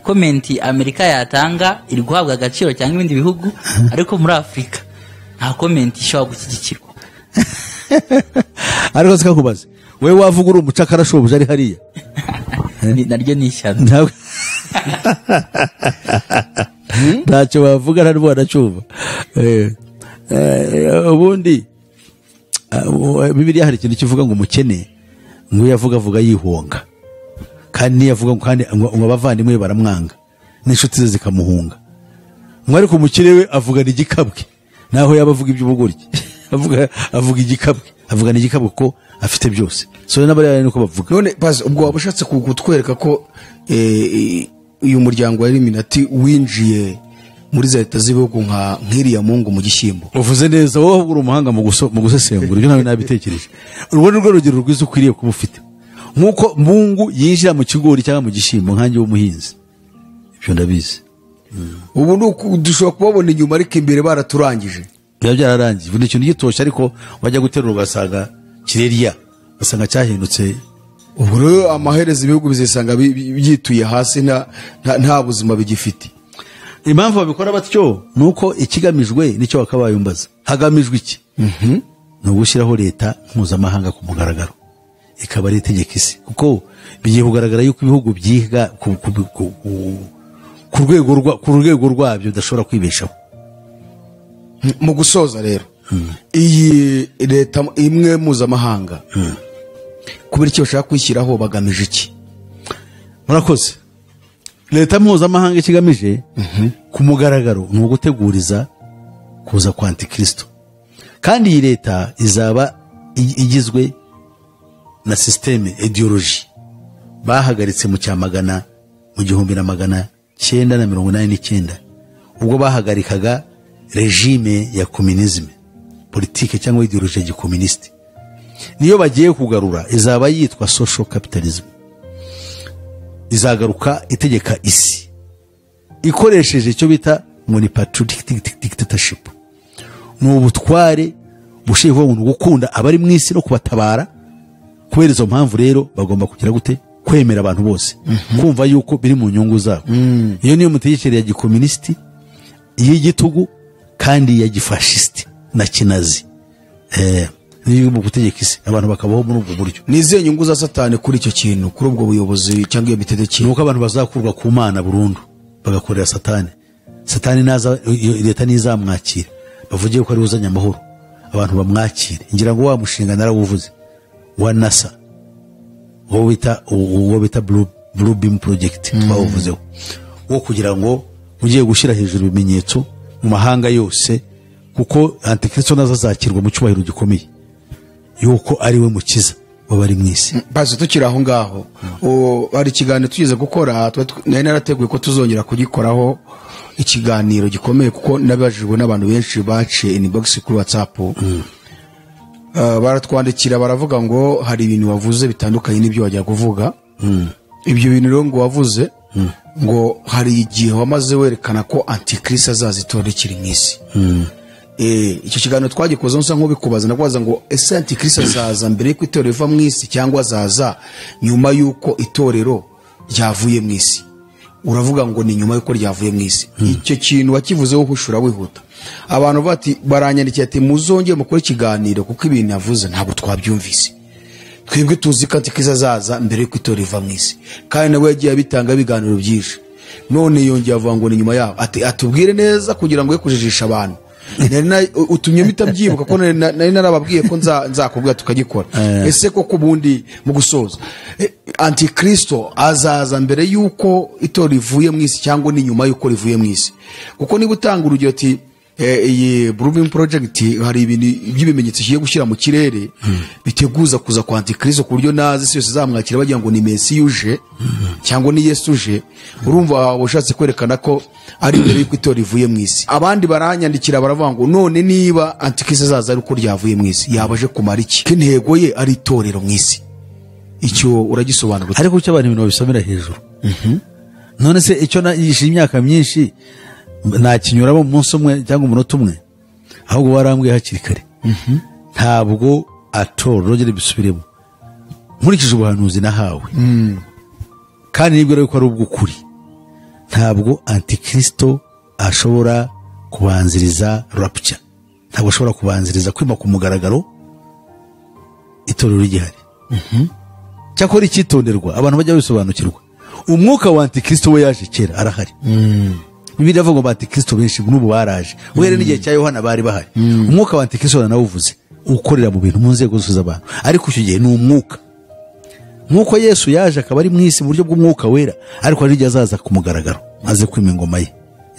komenti Amerika yatanga iri guhabwa agaciro cyangwa ibindi bihugu, ariko muri Afrika nta komenti ishobora gushyigikirwa. Ariko sikakubaze, wewe wavuga uri umucakara shobuja ari hariya naryo ni ishyano. Ntacyo bavuga nta n'ubwo banacyumva. Ubundi Bibiliya hari ikintu kivuga ngo umukene ngo yavuga yihonga, kandi niyavuga ngo abavandimwe baramwanga n'inshuti ze zikamuhunga, ngo ariko umukire we avugana igikabwe, naho yaba avuga iby'ubugoryi avuga igikabwe, avugana igikabwe ko afite byose. So n'abari nuko bavuga. None bazi ubwo wabushatse kutwereka ko uyu muryango wa Illuminati winjiye muri za leta z'ibihugu nk'iriya mungu mu gishyimbo. Uvuze neza, wowe uri umuhanga mu gusesengura, ibyo nawe nabitekereje. Urubone rwo rugero rwiza ukwiriye kuba ufite, nk'uko mungu yinjira mu kigori cyangwa mu gishyimbo nkanjye w'umuhinzi, ibyo ndabizi. Ubu dushobora kubabona inyuma, ariko imbere baraturangije. Biba byararangiye, ubu ni ikintu gitoshye, ariko wajya guterura ugasanga kireriya, ugasanga cyahindutse. Ubu rero amaherezo ibihugu bizisanga byituye hasi, nta buzima bigifite. Impamvu babikora batyo nuko ikigamijwe nicyo wakabaye umbaza. Hagamijwe iki? No gushyiraho leta mpuzamahanga ku mugaragaro, ikaba ari itegeka isi, kuko bigiye kugaragara yuko ibihugu byiga ku rwego rwabyo udashobora kwibeshaho. Mu gusoza rero, iyi leta imwe mpuzamahanga kubera icyo bashaka kwishyiraho bagamije iki? Murakoze. Leta mpuzamahanga ikigamije ku mugaragaro ni uguteguriza kuza kwa Antikristo, kandi iyi leta izaba igizwe na systeme ideology bahagaritse mu cyamagana mu 1989, ubwo bahagarikaga regime ya communisme, politike cyangwa ideology ya gikomunisti. Niyo bagiye kugarura izaba yitwa social capitalism, izagaruka itegeka isi ikoresheje icyo bita muri patriotic dictatorship. Ni ubutware bushiye umuntu gukunda abari mu isi no kubatabara. Kubera izo mpamvu rero bagomba kugira gute kwemera abantu bose, kumva yuko biri mu nyungu zabo. Iyo niyo mutegekere ya gikomunisti, y'igitugu kandi ya gifashisti na kinazi. Niyo mu gutegeka isi abantu bakabaho muri ubwo buryo. Nize nyungu za Satani kuri icyo kintu, kuri ubwo buyobozi cyangwa iyo mitegekere? Nuko abantu bazakurwa ku Mana burundu bagakorera Satani. Satani naza leta nizamwakira, bavugiye ko ari uzanya amahoro, abantu bamwakire. Ngira ngo wa mushinga narawuvuze wa NASA, wo bita Blue Beam Project, twawuvuzeho, wo kugira ngo ugiye gushyira hejuru ibimenyetso mu mahanga yose, kuko Antikristo nazo azakirwa mu cyubahiro gikomeye yuko ari we mukiza wabari mu isi. Bazi tukiri aho ngaho, hari ikiganiro tugeze gukora, nari narateguye ko tuzongera kugikoraho ikiganiro gikomeye, kuko nabajijwe n'abantu benshi baciye inbox kuri WhatsApp. baratwandikira baravuga ngo hari ibintu wavuze bitandukanye n'ibyo wajya kuvuga. Ibyo bintu rero ngo wavuze ngo hari igihe wamaze werekana ko antikristo azaza itorero kiri mu isi. Icyo kiganiro twagikoze nsa nk'ubikubaza nakubaza ngo ese antikristo azaza mbere y'uko itorero riva mu isi cyangwa azaza nyuma y'uko itorero ryavuye mu isi? Uravuga ngo ni nyuma y'uko ryavuye mu isi. Icyo kintu wakivuzeho uhushura wihuta. Abantu bati baranyandikiye ati muzongeye mukore ikiganiro kuko ibintu yavuze ntabwo twabyumvise. Twebwe tuzi ko antikristo azaza mbere y'uko itorero riva mu isi, kandi nawe yagiye abitanga ibiganiro byinshi. None yongeye avuga ngo ni nyuma yaho. Ati atubwire neza kugira ngo ye kujijisha abantu. Utumye bitabyibuka ko nari narababwiye ko nzakubwira tukagikora. Ese koko ubundi mu gusoza antikristo azaza mbere y'uko itorero rivuye mu isi cyangwa ni nyuma y'uko rivuye mu isi? Kuko niba utanga urugero ati iyi Bluebeam Project hari ibintu by'ibimenyetso kigiye gushyira mu kirere biteguza kuza kwa antikristo ku buryo nazi isi yose zamwakira bagira ngo ni Messi uje cyangwa ni Yesu uje. Urumva ushatse kwerekana ko ari mbere y'uko itorero rivuye mu isi. Abandi baranyandikira baravuga ngo none niba antikristo azaza ari uko ryavuye mu isi yabaje kumara iki? Ko intego ye ari itorero mu isi. Icyo uragisobanura? Ariko cyo abantu ibintu babisomera hejuru. None se icyo nayishije imyaka myinshi nakinyuramo mu munsi umwe cyangwa umunota umwe, ahubwo warambwiye hakiri kare. Ntabwo atorero rogere bisubiremo nkurikije ubuhanuzi nahawe, kandi nibwira yuko ari ubw'ukuri. Ntabwo antikristo ashobora kubanziriza rapture, ntabwo ashobora kubanziriza kwima ku mugaragaro itorero rigihari. Cyakora icyitonderwa abantu bajya bisobanukirwa, umwuka wa antikristo we yaje kera arahari. Bibiliya ivuga ngo antikristo benshi n'ubu baraje, uhere n'igihe cya Yohana bari bahari. Umwuka wa antikristo nawuvuze ukorera mu bintu mu nzego zose z'abantu, ariko icyo gihe ni umwuka. Nk'uko Yesu yaje akaba ari mu isi mu buryo bw'umwuka wera, ariko hari igihe azaza ku mugaragaro aze kwima ingoma ye.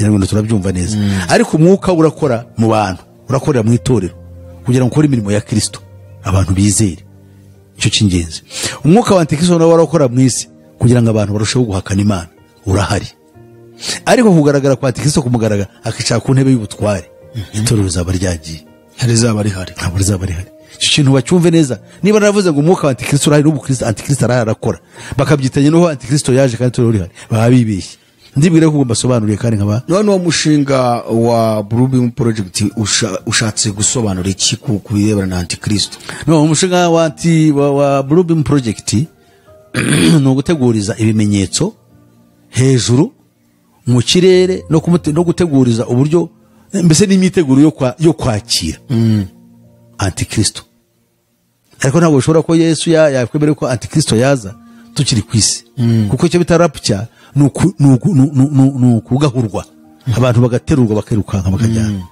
Ngo turabyumva neza. Ariko umwuka urakora mu bantu, urakorera mu itorero kugira ngo ukore imirimo ya Kristo abantu bizere. Icyo cy'ingenzi. Umwuka wa antikristo nawe urakora mu isi kugira ngo abantu barusheho guhakana Imana, urahari. Ariko kugaragara kwa antikristo kumugaragara akicara ku ntebe y'ubutware, itorero rizaba ryagiye, rizaba rihari. Ntabwo rizaba rihari. Icyo kintu bacyumve neza. Niba naravuze ngo umwuka wa antikristo urahari n'ubukristo antikristo arakora, bakabyitanya n'aho antikristo yaje kandi itorero rihari, baba bibeshye. Ndibwire ko basobanuriye kandi nkaba none uwo mushinga wa Bluebeam Project ushatse gusobanura iki ku birebana na antikristo? No, umushinga wa Bluebeam Project ni uguteguriza ibimenyetso hejuru mu kirere no guteguriza uburyo mbese n'imyiteguro yo kwakira antikristo. Ariko ntabwo bishobora ko Yesu yakwemera ko antikristo yaza tukiri ku isi, kuko icyo bita rapture ni ukugahurwa, abantu bagaterurwa bakirukanka bakajyana.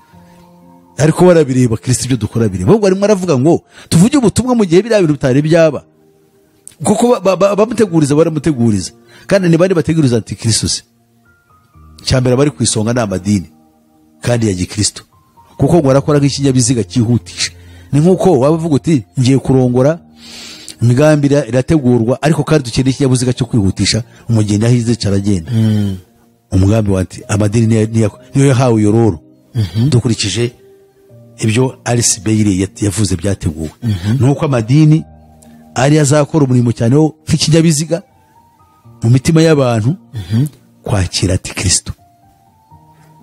Ariko barabireba Kristo ibyo dukora bireba. Ahubwo arimo aravuga ngo tuvuge ubutumwa mu gihe biriya bintu bitari byaba, kuko baramuteguriza kandi ntibari bateguriza antikristo se. Cyambere bari kwisonga n'amadini kandi ya gikristo, kuko ngo arakora nk'ikinyabiziga cyihutisha. Ni nkuko wabavuga uti ngiye kurongora, imigambi irategurwa, ariko kandi dukeneye ikinyabiziga cyo kwihutisha umugeni ahize caragenda. Umugambi wanti amadini niyo yahawe yororo dukurikije ibyo Alice Bailey yavuze byateguwe. Nuko amadini ari azakora umurimo cyane wo nk'ikinyabiziga mu mitima y'abantu kwakira antikristo.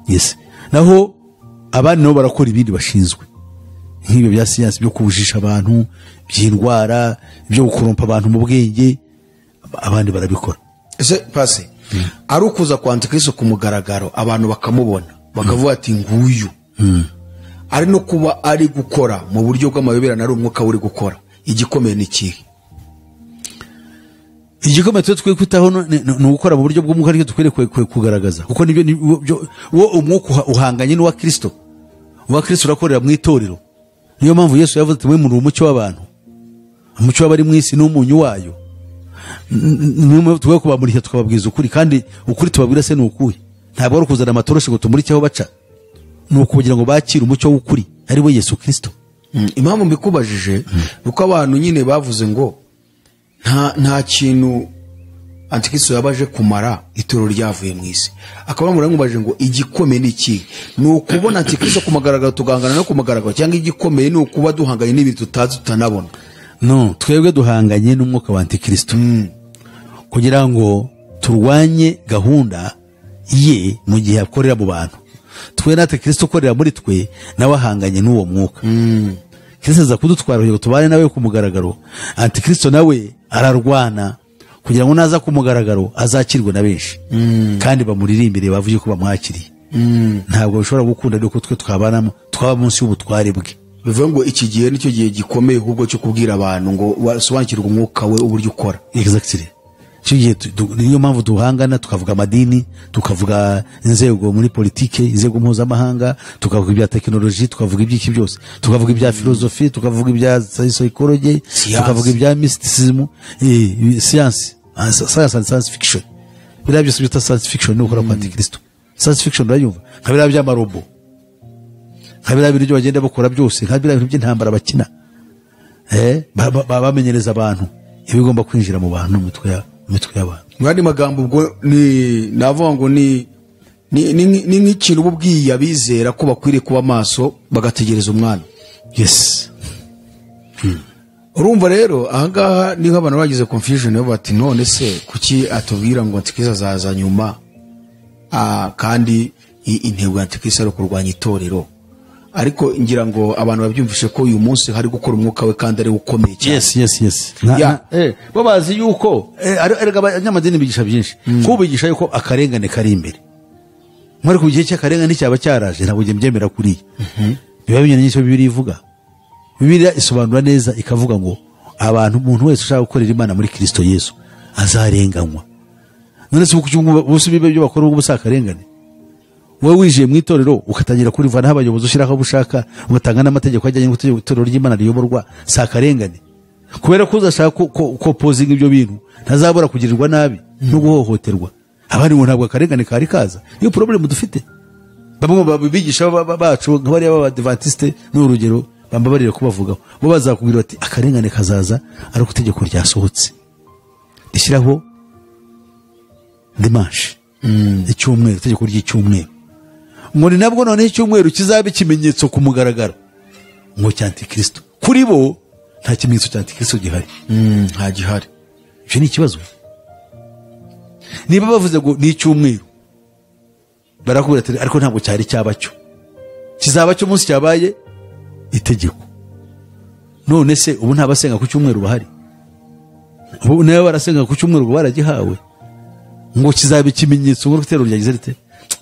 Yes. Naho abandi nabo barakora ibindi bashinzwe, nk'ibyo bya siyansi byo kubujisha abantu, by'indwara, byo gukorompa abantu mu bwenge, abandi barabikora. Ese pasi ari ukuza kwa antikristo ku mugaragaro abantu bakamubona bakavuga ati nguyu, ari no kuba ari gukora mu buryo bw'amayoberane ari umwuka uri gukora, igikomeye ni kihe? Igikomeye twe kwitaho no gukora mu buryo bw'umwuka ariko tukwiriye kugaragaza, kuko nibyo wo umwuka uhanganye n'uwa Kristo. Uwa Kristo urakorera mu itorero. Niyo mpamvu Yesu yavuze ati mwe muri umucyo w'abantu, umucyo w'abari mu isi n'umunyu wayo. Nimwe tugomba kubamurika tukababwiza ukuri, kandi ukuri tubabwira se ni ukuye. Ntabwo ari kuzana amatoroshi ngo tumurike aho baca, ni ukugira ngo bakire umucyo w'ukuri ari we Yesu Kristo. Impamvu mbikubajije nuko abantu nyine bavuze ngo nta kintu antikristo yabaje kumara itorero ryavuye mu isi. Akaba muramubajije ngo igikomeye ni iki? Ni ukubona antikristo ku magaragaro tugangana no ku magaragaro, cyangwa igikomeye ni ukuba duhanganye n'ibintu tutazi tutanabona? No, twebwe duhanganye n'umwuka wa antikristo kugira ngo turwanye gahunda ye mu gihe akorera mu bantu. Twe natwe Kristo ukorera muri twe nawe ahanganye n'uwo mwuka. Kristo aza kudutwara kugira ngo tubane nawe ku mugaragaro. Antikristo nawe ararwana kugira ngo naza ku mugaragaro azakirwe na benshi kandi bamuririmbire bavuye ko bamwakiriye. Ntabwo bishobora gukunda nuko twe twabanamo twaba munsi y'ubutware bwe. Bivuga ngo iki gihe nicyo gihe gikomeye ahubwo cyo kubwira abantu ngo wasobanukirwe umwuka we uburyo ukora. Exactly. Niyo mpamvu duhangana, tukavuga amadini, tukavuga inzego muri politike, inzego mpuzamahanga, tukavuga ibya tekinoloji, tukavuga iby'iki byose, tukavuga ibya filozofi, tukavuga ibya psychology, tukavuga ibya mysticism, science and science fiction. Biriya byose bita science fiction ni ukora kwa antikristo. Science fiction urayumva nka biriya by'amarobo, nka biriya bintu bagenda bakora byose, nka biriya bintu by'intambara bakina, bamenyereza abantu ibigomba kwinjira mu bantu mu mitwe y'abantu. Mwandi magambo ubwo ni navuga ngo ni nk'ikintu ububwiye abizera ko bakwiriye kuba maso bagategereza umwana. Yes. Urumva rero ahangaha niho abantu bagize confusion yo bati none se kuki atubwira ngo antikristo azaza nyuma kandi intego ya antikristo ari kurwanya itorero, ariko ngira ngo abantu babyumvishe ko uyu munsi hari gukora umwuka we kandi ari ukomeye cyane. Yes. Bo bazi yuko erega abanyamadini bigisha byinshi kubigisha yuko akarengane kari imbere. Mwari ku gihe cy'akarengane cyaba cyaraje ntabwo ngiye mbyemera kuri biba binyuranye n'icyo Bibiliya ivuga. Bibiliya isobanura neza ikavuga ngo umuntu wese ushaka gukorera Imana muri Kristo Yesu azarenganywa. None se ubuso bibe byo bakora ubusa akarengane, wowe wijiye mu itorero ukatangira kurivana abayobozi ushiraka bushaka ugatanga n'amategeko ajyanye n'itorero ry'Imana riyoborwa, sakarengane kubera ko uzashaka ko posing ibyo bintu ntazabura kugirirwa nabi no guhohoterwa. Abari ngo ntabwo akarengane kari kaza, iyo problem dufite. Bamwe babigisha bacu nk'abari b'Abadventiste n'urugero bambabarire kubavugaho, bo bazakubwira bati akarengane kazaza ari kutegeko ryasohotse rishyiraho dimanche icyumweru, itegeko ry'icyumweru ngo ni nabwo none icyumweru kizaba ikimenyetso ku mugaragaro ngo cya antikristo. Kuri bo nta kimenyetso cya antikristo gihari, nta gihari. Icyo ni ikibazo. Niba bavuze ngo ni icyumweru barakubwira ati ariko ntabwo cyari cyabacyo, kizaba cyo munsi cyabaye itegeko. None se ubu ntabasenga ku cyumweru bahari? Ubu nayo barasenga ku cyumweru baragihawe ngo kizaba ikimenyetso ngo rutero ryagize rite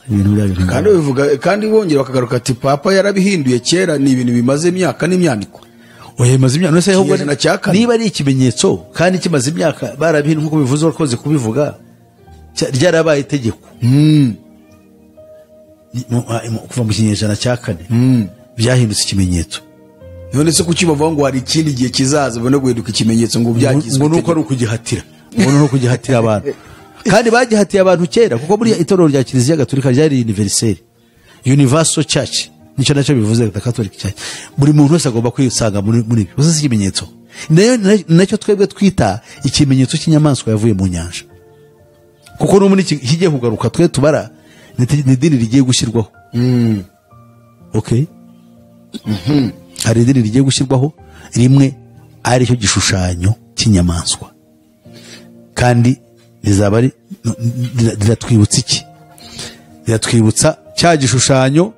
ibintu byabyo. Kandi bivuga kandi bongera bakagaruka ati papa yarabihinduye kera, ni ibintu bimaze imyaka n'imyaniko. Oya bimaze imyaka, none se ahubwo niba ari ikimenyetso kandi kimaze imyaka barabihinduye nkuko bivuze wakoze kubivuga ryarabaye itegeko kuva mu kinyejana cya 4 byahindutse ikimenyetso. None se kuki bavuga ngo hari ikindi gihe kizaza bone guhinduka ikimenyetso ngo byagizwe ngo nuko ari ukugihatira, ngo nuko kugihatira abantu kandi bagihatiye abantu kera, kuko muri itorero rya Kiliziya Gatolika ryari universal church, nicyo nacyo bivuze the Catholic Church. Buri muntu wese agomba kwisanga muri byo uzi ikimenyetso. Nacyo twebwe twita ikimenyetso cy'inyamaswa yavuye mu nyanja, kuko no muri kigiye kugaruka twe tubara ni dini rigiye gushyirwaho. Okay. Hari idini rigiye gushyirwaho rimwe ari cyo gishushanyo cy'inyamaswa, kandi rizaba riratwibutsa iki? Riratwibutsa cya gishushanyo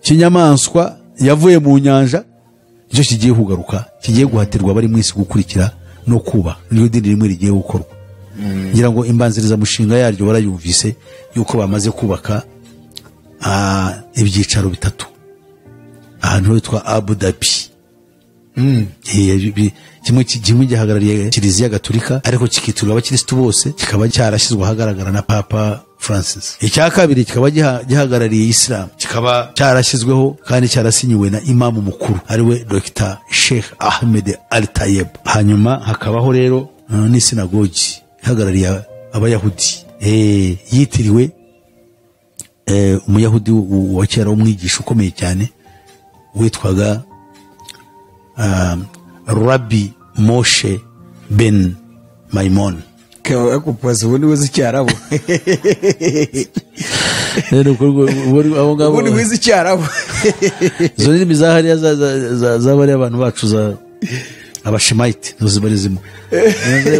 cy'inyamaswa yavuye mu nyanja, icyo kigiye kugaruka, kigiye guhatirwa bari mu isi gukurikira no kuba. Niyo dini rimwe rigiye gukorwa. Ngira ngo imbanziriza mushinga yaryo barayumvise yuko bamaze kubaka ibyicaro bitatu ahantu hitwa Abu Dhabi. Kimwe gihagarariye Kiliziya Gatolika ariko kikiturwa abakristo bose, kikaba cyarashyizwe ahagaragara na Papa Francis. Icya kabiri kikaba gihagarariye Islam, kikaba cyarashyizweho kandi cyarasinyiwe na imamu mukuru ariwe Dr. Sheikh Ahmed Al-Tayeb. Hanyuma hakabaho rero n'isinagogi ihagarariye Abayahudi yitiriwe umuyahudi wa kera w'umwigisha ukomeye cyane witwaga Rabbi Moshe Ben Maimon. Kawa kupaza ubundi wize icyarabu. rero abo ngabo Ubundi wize icyarabu. zo ndimi zahariya za bari abantu bacu za abashimayite nuzi bari zimwe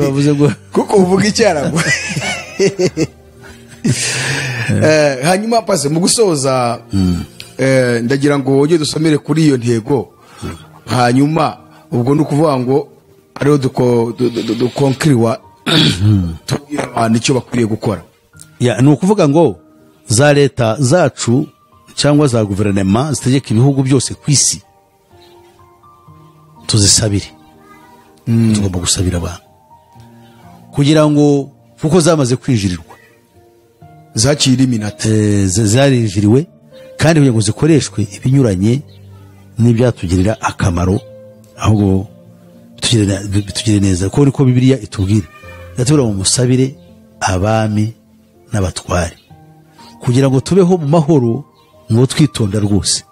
bavuze ngo Kuko uvuga icyarabu. Hanyuma pase mu gusoza ndagira ngo wongere dusomere kuri iyo ntego. Hanyuma ubwo ni ukuvuga ngo ariho dukonkiriwa tubwira abantu icyo bakwiriye gukora. ya ni ukuvuga ngo za leta zacu cyangwa za guverinoma zitegeka ibihugu byose ku isi tuzisabire. Tugomba gusabira abantu kugira ngo kuko zamaze kwinjirirwa Zakira iminate. zarinjiriwe kandi kugira ngo zikoreshwe ibinyuranye n'ibyatugirira akamaro ahubwo bitugire neza kuko niko Bibiliya itubwira. Yatubwira mu musabire abami n'abatware kugira ngo tubeho mu mahoro ngo twitonda rwose.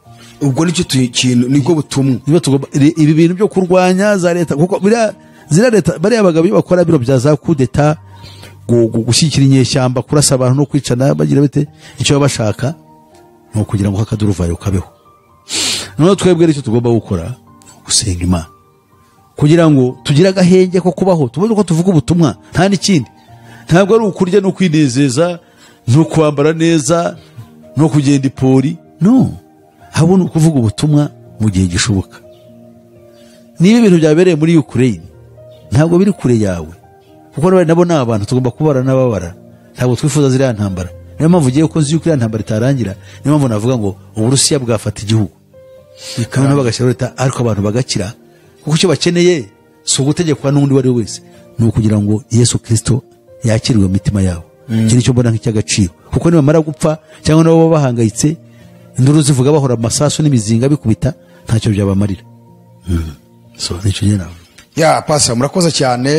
Ubwo nicyo kintu niko butumwa. Niba tugomba ibi bintu byo kurwanya za leta kuko zira leta bari abagabo bakora biro bya za kudeta gushyikira inyeshyamba kurasa abantu no kwicana bagira bite icyo bashaka no kugira ngo hakaduruvayo kabeho. None twebwe icyo tugomba gukora gusenga Imana kugira ngo tugire agahenge ko kubaho tubone ko tuvuga ubutumwa nta n'ikindi. Ntabwo ari ukurya no kwinezeza no kwambara neza no kugenda ipori no habone kuvuga ubutumwa mu gihe gishoboka. Niba ibintu byabereye muri Ukraine ntabwo biri kure yawe kuko nabo ni abantu tugomba kubara n'ababara. Ntabwo twifuza ziriya ntambara. Niyo mpamvu ugiye ko nzi yuko iriya ntambara itarangira. Niyo mpamvu navuga ngo Uburusiya bwafata igihugu kandi bagashyira leta ariko abantu bagakira kuko icyo bakeneye si ugutegekwa n'undi wari wese ni ukugira ngo Yesu Kristo yakirwe mu mitima yabo. Kiri cyo mbona nk'icy'agaciro kuko nibamara gupfa cyangwa nabo baba bahangayitse induru zivuga bahora amasasu n'imizinga bikubita ntacyo byabamarira. So nicyo nyine nawe. Ya pasa murakoze cyane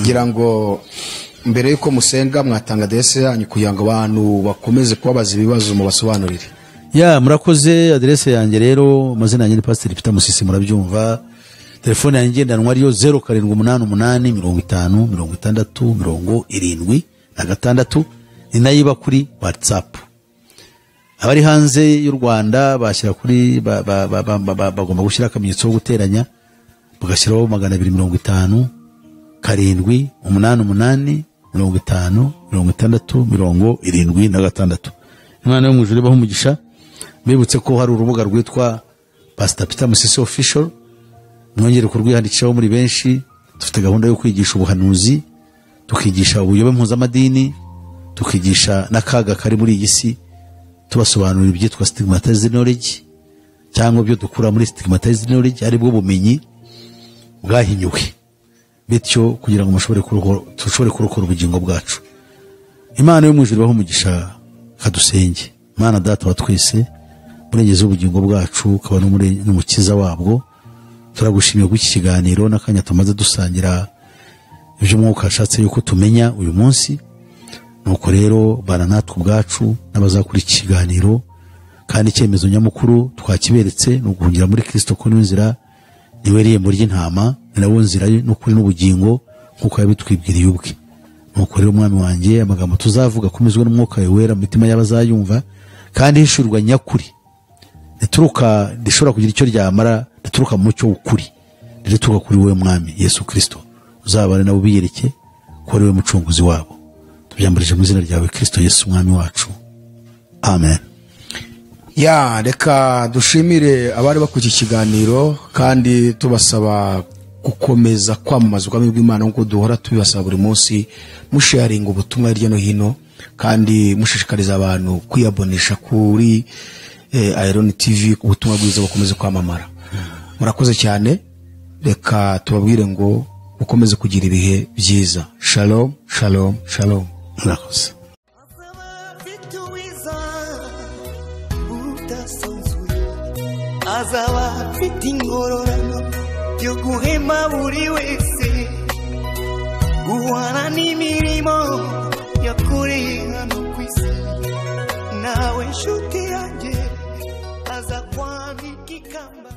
ngira ngo mbere yuko musenga mwatanga adresse yanyu kugira ngo abantu bakomeze kubabaza ibibazo mu basobanurire. Ya murakoze adresse yanjye rero amazina yanjye ni Pastor Peter Musisi murabyumva. Telefone yanjye ngendanwa ariyo 0788506076 ni nayiba kuri WhatsApp. Abari hanze y'u Rwanda bashyira kuri bagomba gushyira akamenyetso ko guteranya bagashyiraho 250 7 88 50 56 76. Imana yo mu ijuru ibahe umugisha. Bibutse ko hari urubuga rwitwa Pastor Peter Musisi Official. Mwongere kurwiyandikishaho muri benshi. Dufite gahunda yo kwigisha ubuhanuzi, tukigisha ubuyobe mpuzamadini, tukigisha n'akaga kari muri iyi si, tubasobanurira ibyitwa stigmatized knowledge cyangwa byo dukura muri stigmatized knowledge ari bwo bumenyi bwahinyuwe, bityo kugira ngo tushobore kurokora ubugingo bwacu. Imana yo mu ijuru ibahe umugisha. Kadusenge. Mana data wa twese murengeze ubugingo bwacu ukaba n'umukiza wabwo. Turagushimiye ku iki kiganiro n'akanya tumaze dusangira ibyo Mwuka ashatse yuko tumenya uyu munsi. Nuko rero bana natwe ubwacu n'abazakora iki kiganiro kandi icyemezo nyamukuru twakiberetse no guhungira muri Kristo ko n'inzira niwe rembo ry'intama ni nawo nzira n'ukuri n'ubugingo nkuko yabitwibwiriye ubwe. Nuko rero mwami wanjye amagambo tuzavuga akomezwe n'Umwuka wera mu mitima y'abazayumva kandi hishurwa nyakuri rituruka rishobora kugira icyo ryamara rituruka mu mucyo w'ukuri rituruka kuri wowe mwami Yesu Kristo uzabane nabo biyereke ko ari we mucunguzi wabo. Tubyambarije mu izina ryawe Kristo Yesu mwami wacu. Amen. Ya reka dushimire abari bakuye ikiganiro kandi tubasaba gukomeza kwamamaza ubwami bw'Imana nk'uko duhora tubibasaba buri munsi, musharinga ubutumwa hirya no hino kandi mushishikariza abantu kwiyabonesha kuri Iron TV ubutumwa bwiza bukomeze kwamamara. Murakoze cyane. Reka tubabwire ngo ukomeze kugira ibihe byiza. Shalom, shalom, shalom. Murakoze. Azaba afite ingororano yo guhema buri wese, guhana n'imirimo yakoreye hano ku isi. Nawe nshuti yanjye aza kwambika ikamba